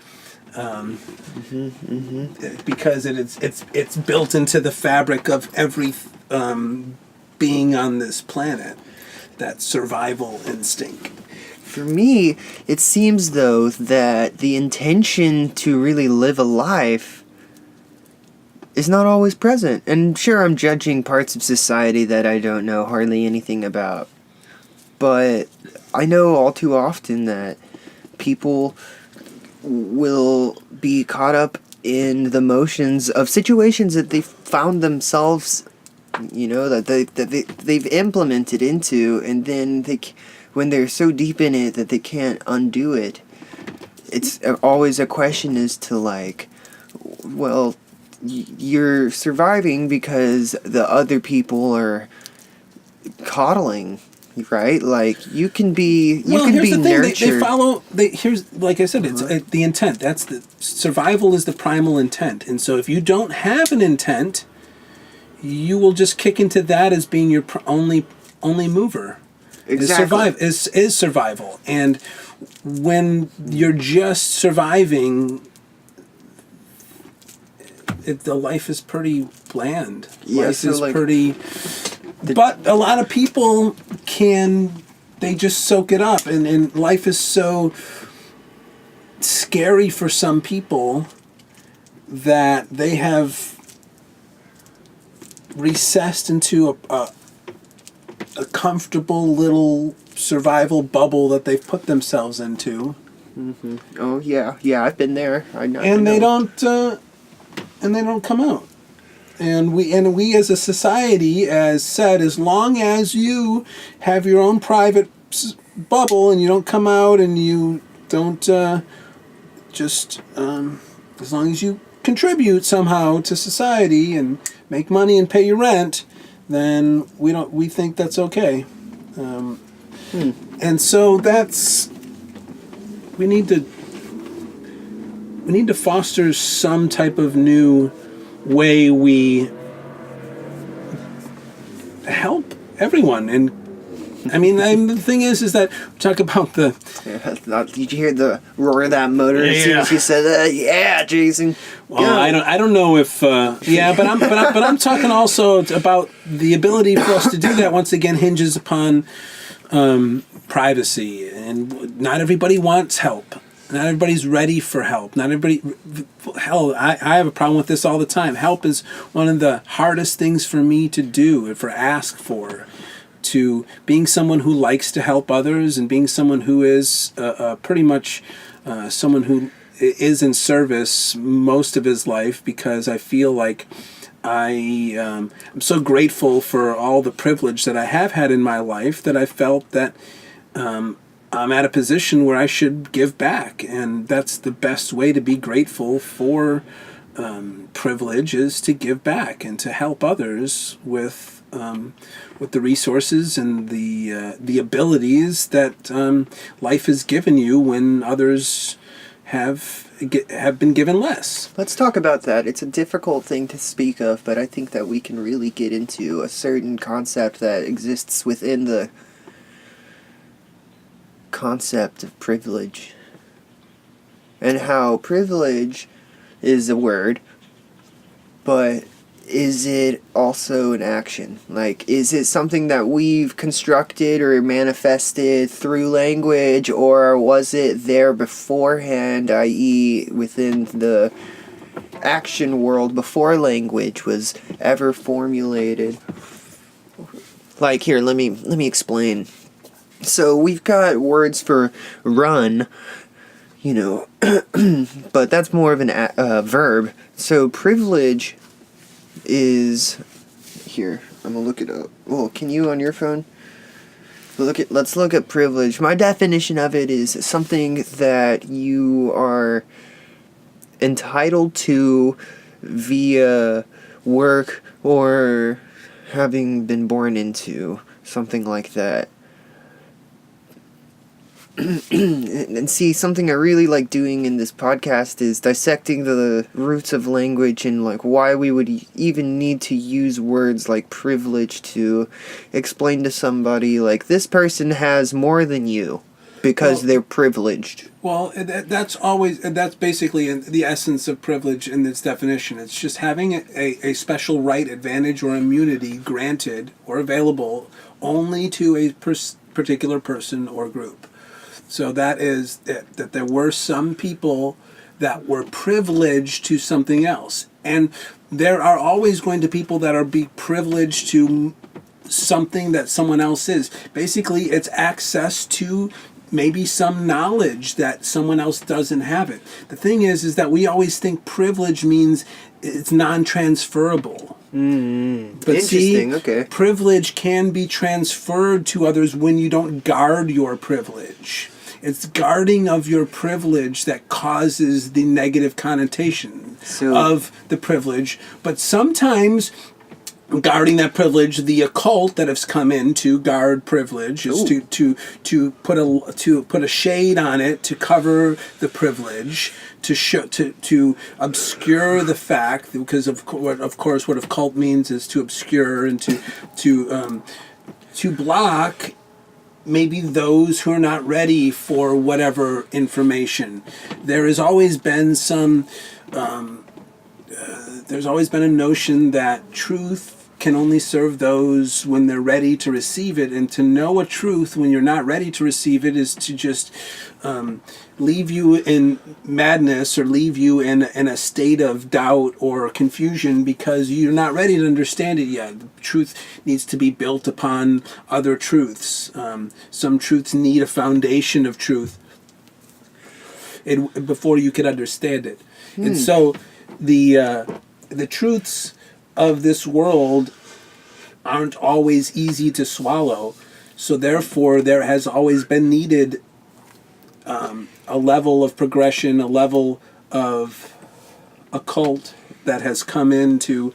Because it's built into the fabric of every being on this planet, that survival instinct. For me, it seems though that the intention to really live a life is not always present. And sure, I'm judging parts of society that I don't know hardly anything about. But I know all too often that people will be caught up in the motions of situations that they found themselves, that they've implemented into, and then when they're so deep in it that they can't undo it. It's always a question as to you're surviving because the other people are coddling, right? Like you can be nurtured. They follow. Here's, like I said, it's the intent. That's the survival is the primal intent, and so if you don't have an intent, you will just kick into that as being your only mover. Exactly. Is survival, and when you're just surviving, the life is pretty bland. Yeah, life so is pretty. But a lot of people they just soak it up, and life is so scary for some people that they have recessed into a comfortable little survival bubble that they've put themselves into. Mm-hmm. Oh yeah, I've been there. I know. And they don't come out. And we as a society, as said, as long as you have your own private bubble and you don't come out and you don't as long as you contribute somehow to society and make money and pay your rent, then we think that's okay. And so we need to foster some type of new way we help everyone. And I mean, the thing is that we talk about did you hear the roar of that motor as soon as you said that? Yeah, Jason. Well, I don't know if but I'm talking also about the ability for us to do that. Once again, hinges upon privacy, and not everybody wants help. Not everybody's ready for help. Not everybody. Hell, I have a problem with this all the time. Help is one of the hardest things for me to do, or ask for. To being someone who likes to help others, and being someone who is pretty much someone who is in service most of his life, because I feel like I'm so grateful for all the privilege that I have had in my life, that I felt that I'm at a position where I should give back, and that's the best way to be grateful for privilege, is to give back and to help others with the resources and the abilities that life has given you when others have been given less. Let's talk about that. It's a difficult thing to speak of, but I think that we can really get into a certain concept that exists within the concept of privilege, and how privilege is a word, but is it also an action? Like, is it something that we've constructed or manifested through language, or was it there beforehand, i.e. within the action world before language was ever formulated. Like, here, let me explain. So we've got words for run, you know, but that's more of an verb. So privilege is, here, I'm gonna look it up. Well, can you on your phone? Let's look at privilege. My definition of it is something that you are entitled to via work or having been born into, something like that. And see, something I really like doing in this podcast is dissecting the roots of language and like why we would even need to use words like privilege to explain to somebody like this person has more than you because they're privileged. Well, that's basically the essence of privilege in its definition. It's just having a special right, advantage, or immunity granted or available only to a particular person or group. So that is it, that there were some people that were privileged to something else. And there are always going to people that are be privileged to something that someone else is. Basically, it's access to maybe some knowledge that someone else doesn't have it. The thing is that we always think privilege means it's non-transferable. But Interesting, okay. Privilege can be transferred to others when you don't guard your privilege. It's guarding of your privilege that causes the negative connotation of the privilege. But sometimes guarding that privilege, the occult that has come in to guard privilege is to put a shade on it to cover the privilege, to obscure the fact, because of course what occult means is to obscure and to block maybe those who are not ready for whatever information. There has always been there's always been a notion that truth can only serve those when they're ready to receive it, and to know a truth when you're not ready to receive it is to just leave you in madness or leave you in a state of doubt or confusion because you're not ready to understand it yet. The truth needs to be built upon other truths. Some truths need a foundation of truth before you can understand it. And so the truths of this world aren't always easy to swallow. So therefore, there has always been needed a level of progression, a level of occult that has come in to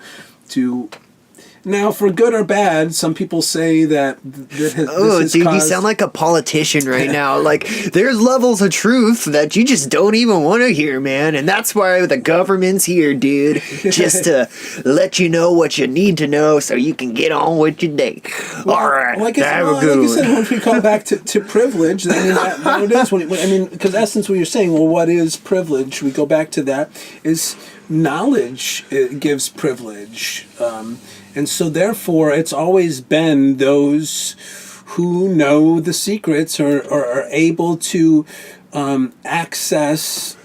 now, for good or bad, some people say that this has dude, caused... you sound like a politician right now. Like, there's levels of truth that you just don't even want to hear, man. And that's why the government's here, dude. Just to let you know what you need to know so you can get on with your day. Well, all right, like I said, once we come back to privilege, that it is. Because essence, what you're saying, well, what is privilege? We go back to that. Is knowledge gives privilege. And so therefore, it's always been those who know the secrets or are able to access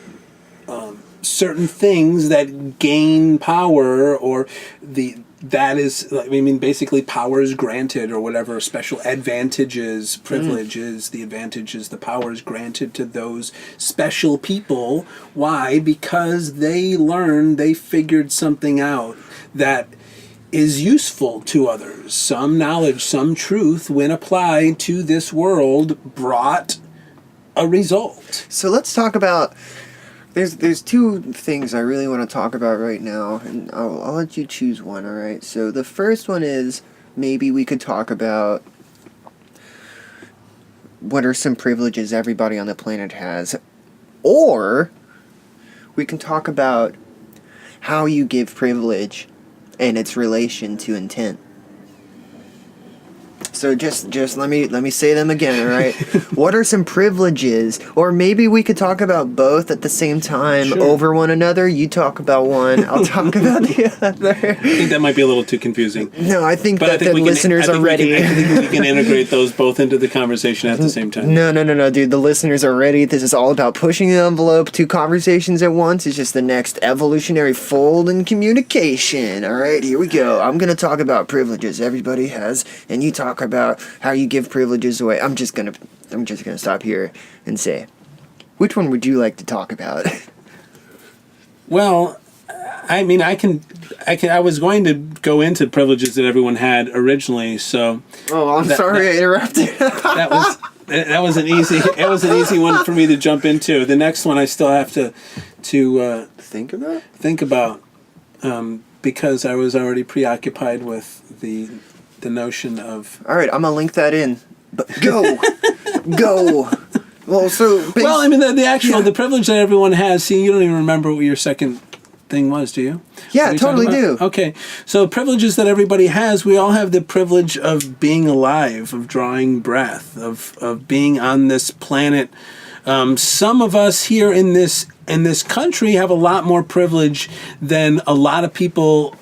certain things that gain power, or basically powers granted, or whatever special advantages, privileges, the advantages, the powers granted to those special people. Why? Because they figured something out that is useful to others. Some knowledge, some truth, when applied to this world, brought a result. So let's talk about... There's two things I really want to talk about right now, and I'll let you choose one, alright? So the first one is, maybe we could talk about what are some privileges everybody on the planet has. Or we can talk about how you give privilege and its relation to intent. So just let me say them again, all right? What are some privileges? Or maybe we could talk about both at the same time over one another. You talk about one, I'll talk about the other. I think that might be a little too confusing. No, I think that the listeners are ready. I think we can integrate those both into the conversation at the same time. No, dude. The listeners are ready. This is all about pushing the envelope, 2 conversations at once. It's just the next evolutionary fold in communication. All right, here we go. I'm going to talk about privileges everybody has, and you talk about how you give privileges away. I'm just gonna stop here and say, which one would you like to talk about? Well, I mean, I was going to go into privileges that everyone had originally, so. Oh, I'm sorry I interrupted. that was an easy one for me to jump into. The next one I still have to think about because I was already preoccupied with the notion of. All right, I'm gonna link that in. But go. Well, I mean, the privilege that everyone has. See, you don't even remember what your second thing was, do you? Yeah, I totally do. Okay, so privileges that everybody has. We all have the privilege of being alive, of drawing breath, of being on this planet. Some of us here in this country have a lot more privilege than a lot of people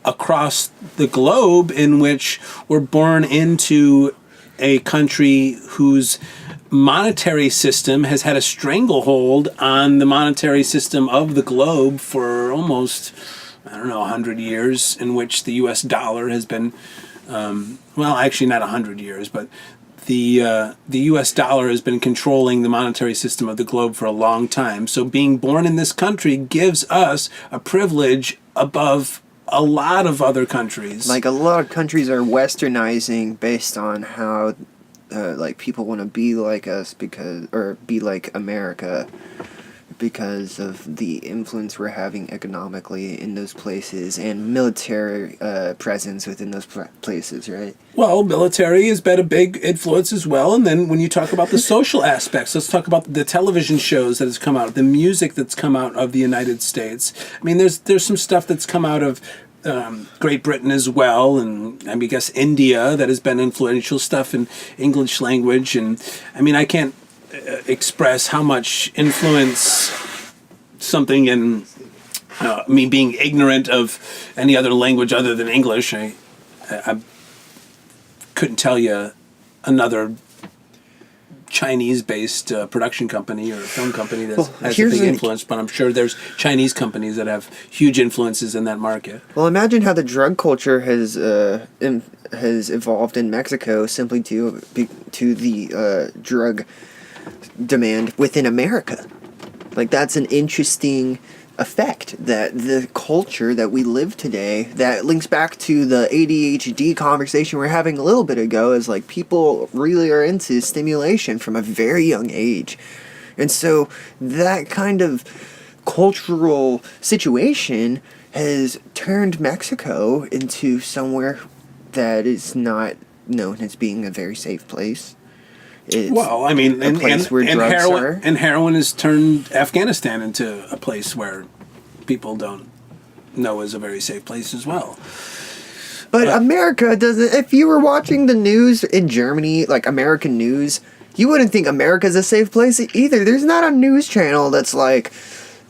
across the globe, in which we're born into a country whose monetary system has had a stranglehold on the monetary system of the globe for almost, 100 years, in which the U.S. dollar has been, actually not 100 years, but the U.S. dollar has been controlling the monetary system of the globe for a long time. So being born in this country gives us a privilege above a lot of other countries. Like, a lot of countries are westernizing based on how people want to be like us be like America because of the influence we're having economically in those places and military presence within those places, right? Well, military has been a big influence as well. And then when you talk about the social aspects, let's talk about the television shows that has come out, the music that's come out of the United States. I mean, there's some stuff that's come out of Great Britain as well, and I guess India that has been influential stuff in English language. And I mean, I can't express how much influence something in me being ignorant of any other language other than English. I couldn't tell you another Chinese-based production company or film company that has a big influence, but I'm sure there's Chinese companies that have huge influences in that market. Well, imagine how the drug culture has evolved in Mexico simply to the drug demand within America. Like, that's an interesting effect that the culture that we live today, that links back to the ADHD conversation we were having a little bit ago, is like people really are into stimulation from a very young age. And so that kind of cultural situation has turned Mexico into somewhere that is not known as being a very safe place. It's heroin has turned Afghanistan into a place where people don't know is a very safe place as well. But America doesn't. If you were watching the news in Germany, like American news, you wouldn't think America's a safe place either. There's not a news channel that's like,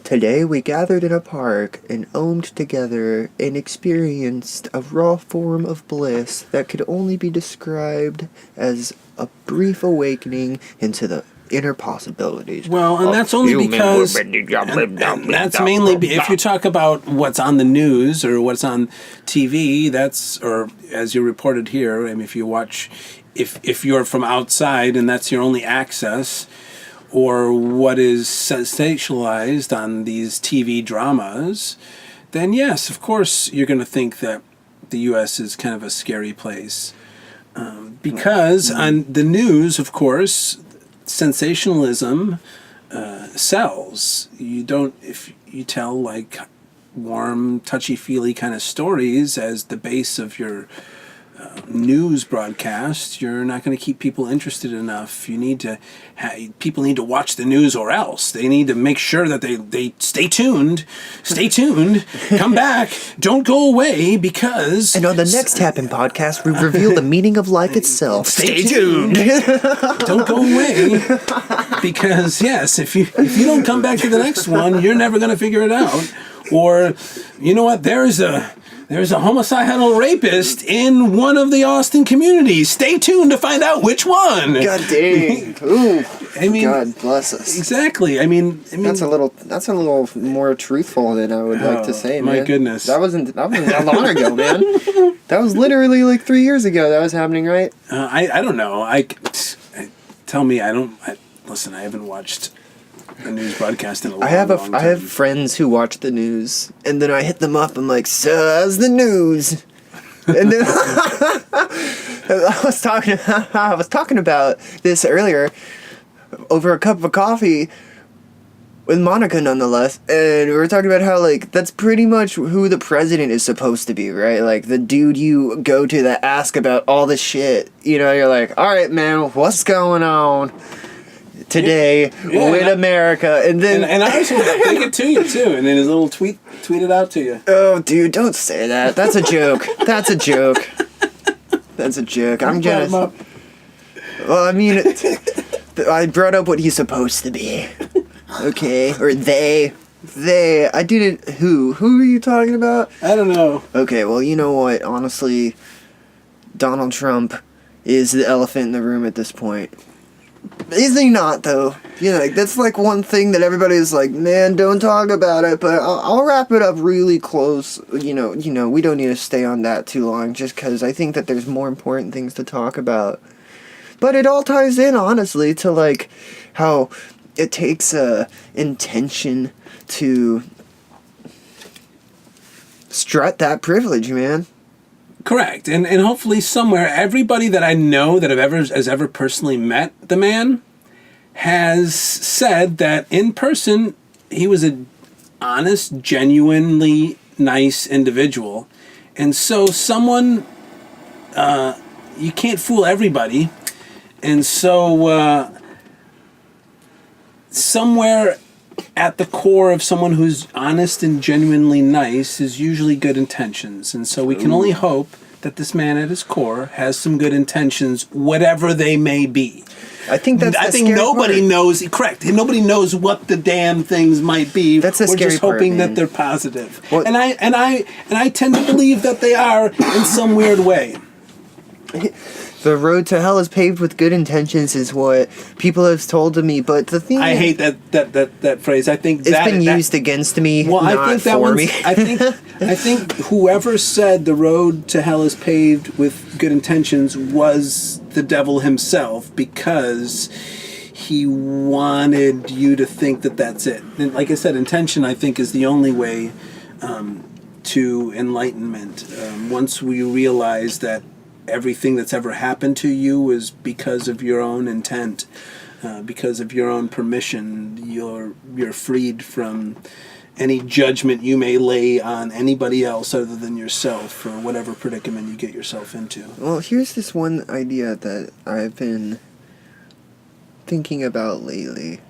today we gathered in a park and owned together and experienced a raw form of bliss that could only be described as a brief awakening into the inner possibilities. Well, and that's only because... And that's mainly... If you talk about what's on the news or what's on TV, that's... Or as you reported here, I mean, if you watch... If you're from outside and that's your only access, or what is sensationalized on these TV dramas, then yes, of course, you're going to think that the U.S. is kind of a scary place. Because on the news, of course, sensationalism sells. If you tell like warm, touchy-feely kind of stories as the base of your news broadcast, you're not going to keep people interested enough. You need to people need to watch the news, or else they need to make sure that they stay tuned, come back, don't go away, because... And on the next Happen podcast, we reveal the meaning of life itself. Stay tuned. Don't go away, because yes, if you don't come back to the next one, you're never going to figure it out. Or, you know what, there's a homicidal rapist in one of the Austin communities. Stay tuned to find out which one. God dang. Ooh. I mean, God bless us. Exactly. I mean, that's a little more truthful than I would like to say, man. My goodness. That wasn't that long ago, man. That was literally like 3 years ago that was happening, right? I don't know. Tell me, listen, I haven't watched the news broadcast in a long time. I have friends who watch the news, and then I hit them up. I'm like, "So how's the news?" And then I was talking about this earlier over a cup of coffee with Monica, nonetheless, and we were talking about how, like, that's pretty much who the president is supposed to be, right? Like, the dude you go to that ask about all the shit. You know, you're like, "All right, man, what's going on today with America?" And then and I was going to take it to you too, and then his little tweet it out to you. Oh, dude, don't say that. That's a joke. That's a joke. That's a joke. I'm just... Well, I mean, I brought up what he's supposed to be. Okay? Or they. I didn't... Who? Who are you talking about? I don't know. Okay, well, you know what? Honestly, Donald Trump is the elephant in the room at this point. Is he not, though? You know, like, that's like one thing that everybody's like, "Man, don't talk about it," but I'll wrap it up really close. You know, we don't need to stay on that too long, just because I think that there's more important things to talk about. But it all ties in, honestly, to, like, how it takes intention to strut that privilege, man. Correct, and hopefully somewhere everybody that I know that has ever personally met the man has said that in person he was a honest, genuinely nice individual, and so someone you can't fool everybody, and so somewhere at the core of someone who's honest and genuinely nice is usually good intentions. And so we can only hope that this man at his core has some good intentions, whatever they may be. I think nobody knows. Correct. Nobody knows what the damn things might be. That's the We're scary just hoping part, that they're positive. Well, and I tend to believe that they are in some weird way. The road to hell is paved with good intentions is what people have told to me, but the thing I hate that phrase. I think it's been used against me. Well, not I think that for one's, me. I think whoever said the road to hell is paved with good intentions was the devil himself, because he wanted you to think that that's it. And like I said, intention, I think, is the only way to enlightenment. Once we realize that everything that's ever happened to you is because of your own intent, because of your own permission, you're freed from any judgment you may lay on anybody else other than yourself for whatever predicament you get yourself into. Well, here's this one idea that I've been thinking about lately,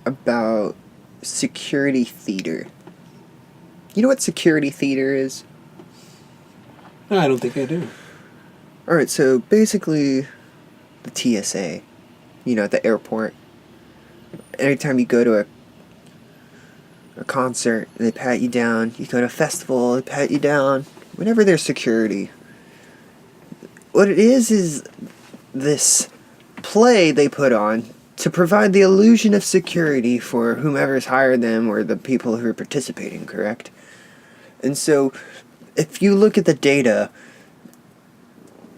about security theater. You know what security theater is? No, I don't think I do. Alright, so basically, the TSA, at the airport, anytime you go to a concert, they pat you down. You go to a festival, they pat you down. Whenever there's security, what it is this play they put on to provide the illusion of security for whomever's hired them or the people who are participating, correct? And so, if you look at the data,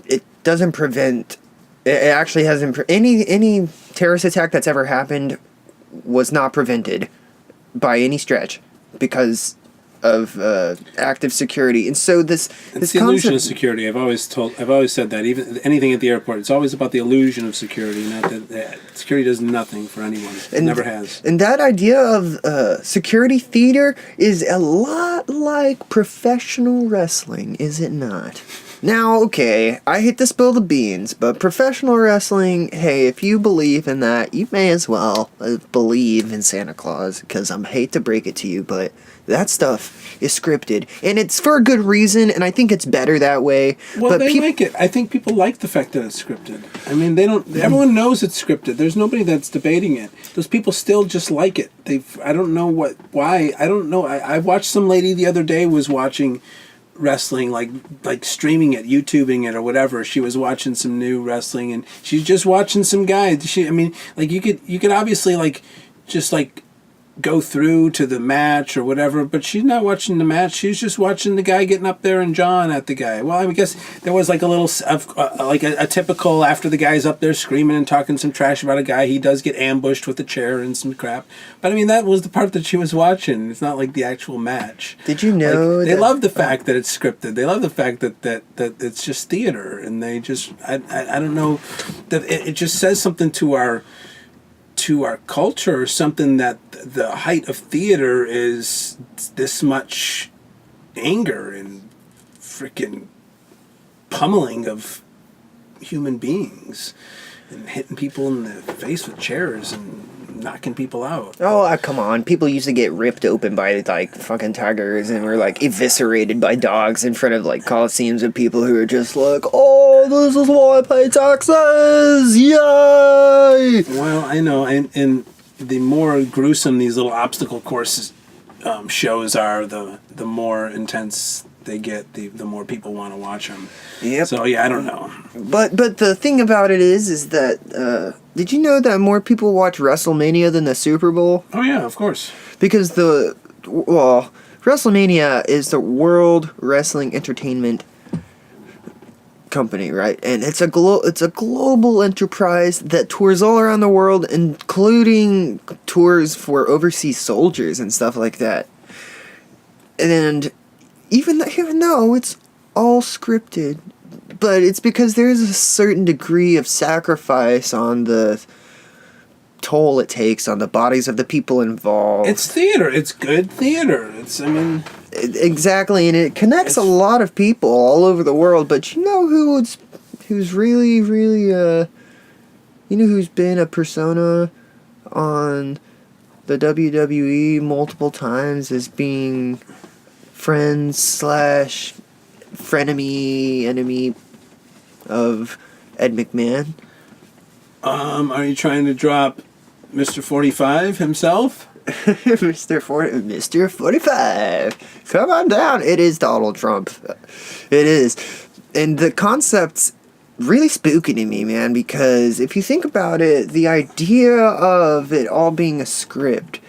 it doesn't prevent... It actually hasn't... Any terrorist attack that's ever happened was not prevented by any stretch, because active security. And so this It's the illusion of security. I've always said that. Even anything at the airport, it's always about the illusion of security. Not that security does nothing for anyone. It never has. And that idea of security theater is a lot like professional wrestling, is it not? Now, okay, I hate to spill the beans, but professional wrestling, hey, if you believe in that, you may as well believe in Santa Claus, because I hate to break it to you, but that stuff is scripted, and it's for a good reason, and I think it's better that way. Well, but they like it. I think people like the fact that it's scripted. I mean, they don't. Everyone knows it's scripted. There's nobody that's debating it. Those people still just like it. I don't know why. I don't know. I watched some lady the other day was watching wrestling, like streaming it, YouTubing it or whatever. She was watching some new wrestling, and she's just watching some guy. I mean, like you could obviously just go through to the match or whatever, but she's not watching the match. She's just watching the guy getting up there and jawing at the guy. Well, I guess there was a little a typical, after the guy's up there screaming and talking some trash about a guy, he does get ambushed with a chair and some crap. But I mean, that was the part that she was watching. It's not like the actual match. Did you know they love the fact that it's scripted. They love the fact that it's just theater, and they just I don't know, that it just says something to our culture, or something, that the height of theater is this much anger and freaking pummeling of human beings and hitting people in the face with chairs and knocking people out. Oh, come on. People used to get ripped open by, fucking tigers and were, eviscerated by dogs in front of, coliseums of people who were just like, oh, this is why I pay taxes! Yay! Well, I know, and the more gruesome these little obstacle courses shows are, the more intense they get, the more people want to watch them. Yep. So, yeah, I don't know. But the thing about it is that, did you know that more people watch WrestleMania than the Super Bowl? Oh, yeah, of course. Because WrestleMania is the World Wrestling Entertainment Company, right? And it's a global enterprise that tours all around the world, including tours for overseas soldiers and stuff like that. And even though it's all scripted, but it's because there's a certain degree of sacrifice on the toll it takes on the bodies of the people involved. It's theater. It's good theater. Exactly, and it connects a lot of people all over the world. But you know who's really, who's been a persona on the WWE multiple times as being enemy of Ed McMahon? Are you trying to drop Mr. 45 himself? Mr. 45. Come on down. It is Donald Trump. It is. And the concept's really spooky to me, man, because if you think about it, the idea of it all being a script,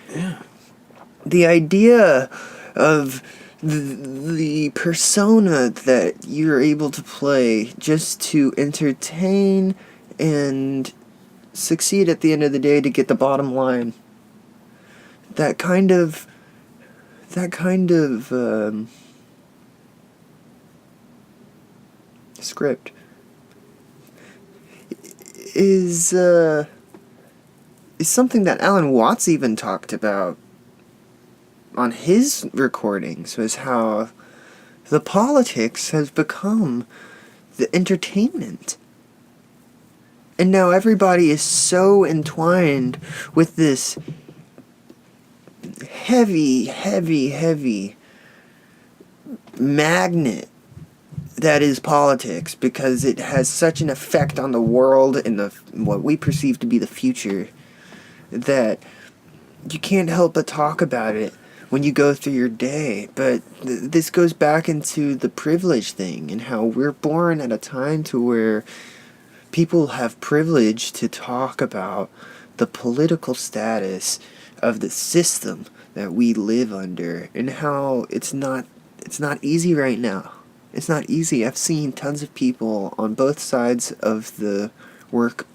the idea of the persona that you're able to play just to entertain and succeed at the end of the day to get the bottom line. That kind of script is something that Alan Watts even talked about on his recordings, was how the politics has become the entertainment. And now everybody is so entwined with this heavy magnet that is politics, because it has such an effect on the world and what we perceive to be the future, that you can't help but talk about it when you go through your day. But this goes back into the privilege thing, and how we're born at a time to where people have privilege to talk about the political status of the system that we live under, and how it's not easy right now. It's not easy. I've seen tons of people on both sides of the work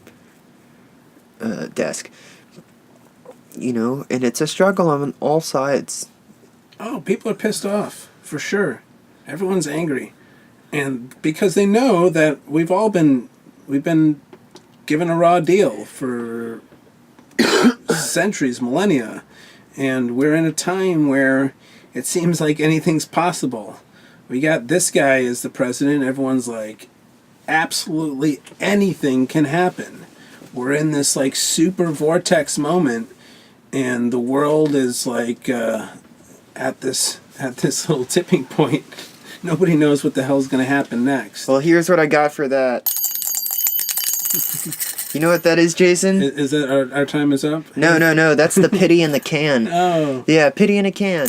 desk, and it's a struggle on all sides. Oh, people are pissed off, for sure. Everyone's angry. And because they know that we've been given a raw deal for centuries, millennia, and we're in a time where it seems like anything's possible. We got this guy as the president, everyone's like, absolutely anything can happen. We're in this like super vortex moment, and the world is like at this little tipping point. Nobody knows what the hell's going to happen next. Well, here's what I got for that. You know what that is, Jason? Is that our time is up? No. That's the pity in the can. Oh. Yeah, pity in a can.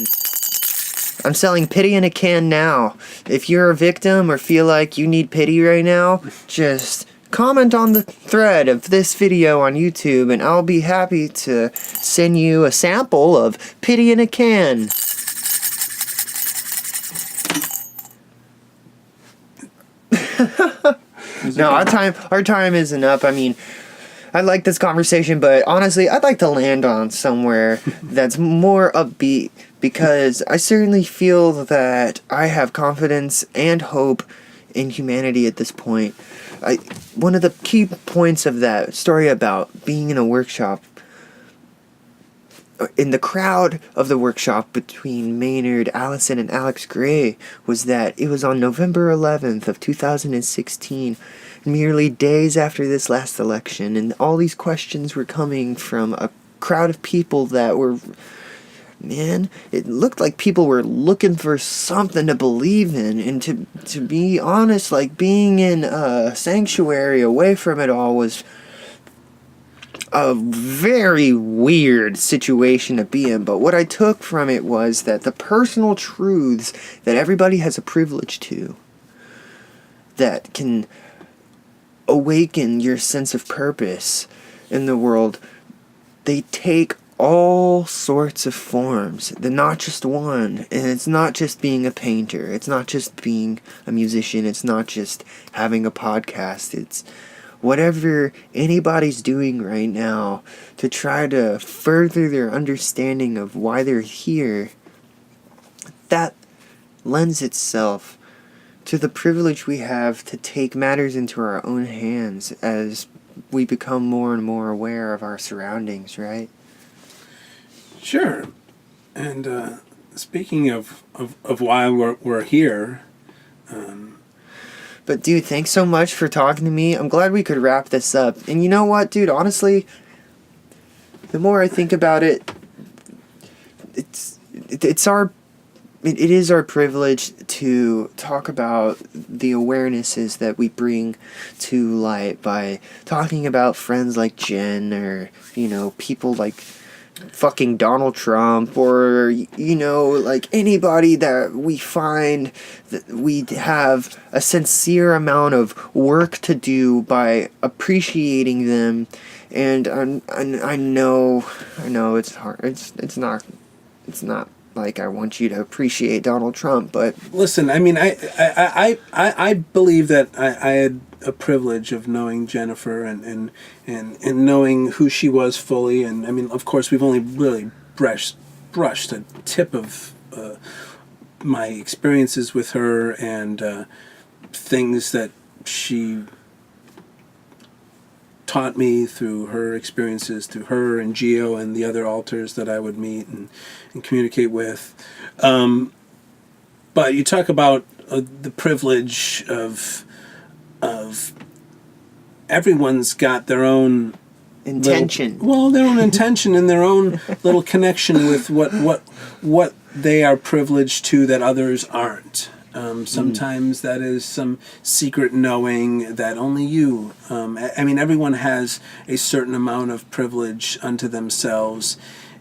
I'm selling pity in a can now. If you're a victim or feel like you need pity right now, just comment on the thread of this video on YouTube and I'll be happy to send you a sample of pity in a can. No, our time isn't up. I mean, I like this conversation, but honestly, I'd like to land on somewhere that's more upbeat because I certainly feel that I have confidence and hope in humanity at this point. One of the key points of that story about being in a workshop, in the crowd of the workshop between Maynard, Allison, and Alex Gray, was that it was on November 11th of 2016, merely days after this last election, and all these questions were coming from a crowd of people that were, man, it looked like people were looking for something to believe in, and to be honest, like being in a sanctuary away from it all was a very weird situation to be in. But what I took from it was that the personal truths that everybody has a privilege to, that can awaken your sense of purpose in the world, they take all sorts of forms. They're not just one. And it's not just being a painter. It's not just being a musician. It's not just having a podcast. It's whatever anybody's doing right now to try to further their understanding of why they're here, that lends itself to the privilege we have to take matters into our own hands as we become more and more aware of our surroundings, right? Sure. And speaking of why we're here, but dude, thanks so much for talking to me. I'm glad we could wrap this up. And you know what, dude, honestly, the more I think about it, it is our privilege to talk about the awarenesses that we bring to light by talking about friends like Jen, or, people like fucking Donald Trump, or, like anybody that we find that we have a sincere amount of work to do by appreciating them. And I know it's hard. It's not like I want you to appreciate Donald Trump, but listen, I mean, I believe that I had a privilege of knowing Jennifer and knowing who she was fully. And I mean, of course, we've only really brushed a tip of my experiences with her and things that she taught me through her experiences, through her and Geo and the other alters that I would meet and communicate with. But you talk about the privilege of everyone's got their own intention. Their own intention and their own little connection with what they are privileged to that others aren't. Sometimes that is some secret knowing that only you, I mean, everyone has a certain amount of privilege unto themselves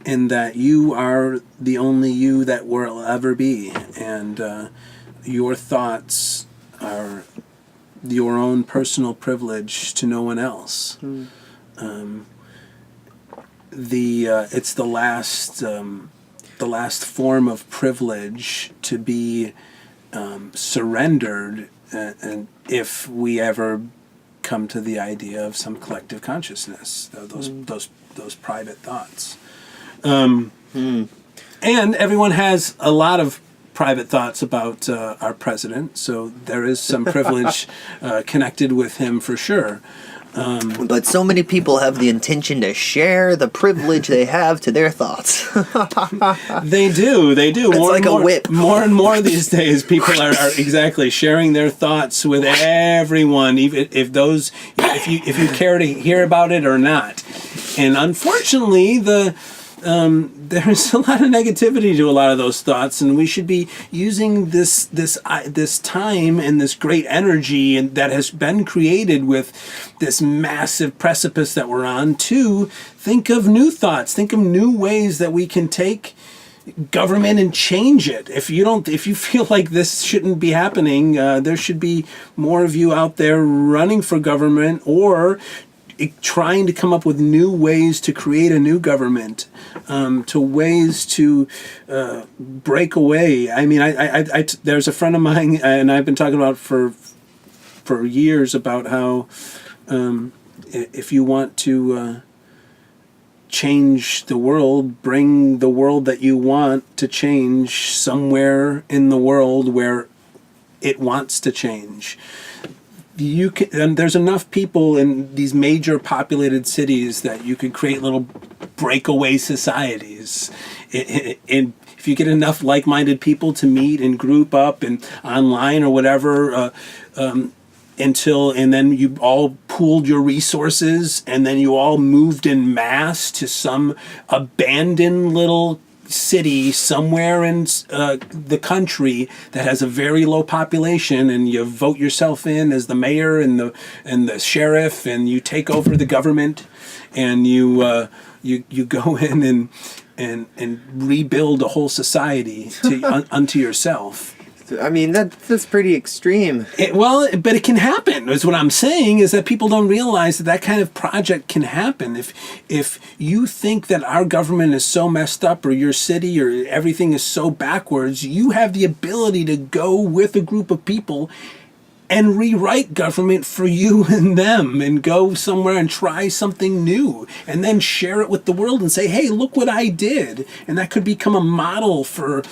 in that you are the only you that will ever be. And your thoughts are your own personal privilege to no one else. It's the last form of privilege to be surrendered, and if we ever come to the idea of some collective consciousness, those private thoughts. And everyone has a lot of private thoughts about our president, so there is some privilege connected with him for sure. But so many people have the intention to share the privilege they have to their thoughts. They do. It's More like and more, a whip. More and more these days, people are exactly sharing their thoughts with everyone, even if you care to hear about it or not. And unfortunately, there's a lot of negativity to a lot of those thoughts, and we should be using this time and this great energy and that has been created with this massive precipice that we're on to think of new thoughts, think of new ways that we can take government and change it. If you feel like this shouldn't be happening, there should be more of you out there running for government or trying to come up with new ways to create a new government, to ways to break away. I mean, I there's a friend of mine, and I've been talking about for years about how if you want to change the world, bring the world that you want to change somewhere in the world where it wants to change. You can, and there's enough people in these major populated cities that you could create little breakaway societies. And if you get enough like-minded people to meet and group up and online or whatever, and then you all pooled your resources, and then you all moved in mass to some abandoned little city somewhere in the country that has a very low population, and you vote yourself in as the mayor and the sheriff, and you take over the government, and you go in and rebuild a whole society unto yourself. I mean, that's pretty extreme. But it can happen. Is what I'm saying is that people don't realize that kind of project can happen. If you think that our government is so messed up, or your city, or everything is so backwards, you have the ability to go with a group of people and rewrite government for you and them, and go somewhere and try something new, and then share it with the world and say, hey, look what I did. And that could become a model for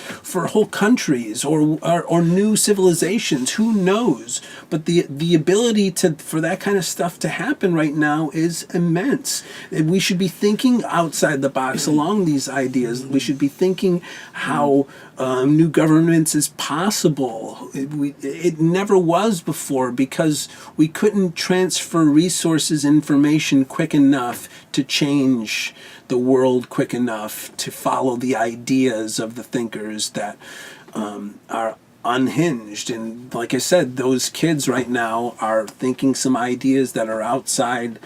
whole countries or new civilizations. Who knows? But the ability for that kind of stuff to happen right now is immense. We should be thinking outside the box along these ideas. We should be thinking how new governments is possible. It never was before, because we couldn't transfer resources, information quick enough to change the world quick enough to follow the ideas of the thinkers that are unhinged. And like I said, those kids right now are thinking some ideas that are outside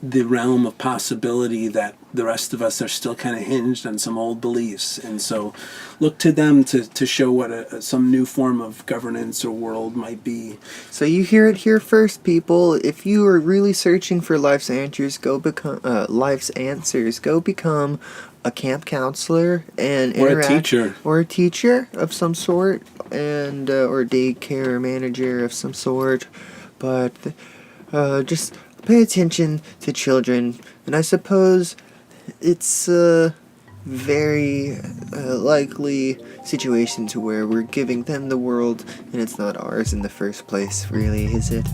the realm of possibility, that the rest of us are still kind of hinged on some old beliefs. And so look to them to show what some new form of governance or world might be. So you hear it here first, people. If you are really searching for life's answers, go become a camp counselor and or a teacher of some sort, and or a daycare manager of some sort. But just pay attention to children, and I suppose it's a very likely situation to where we're giving them the world and it's not ours in the first place, really, is it?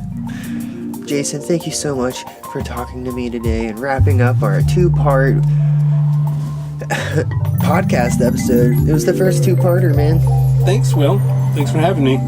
Jason, thank you so much for talking to me today and wrapping up our 2-part podcast episode. It was the first 2-parter, man. Thanks, Will. Thanks for having me.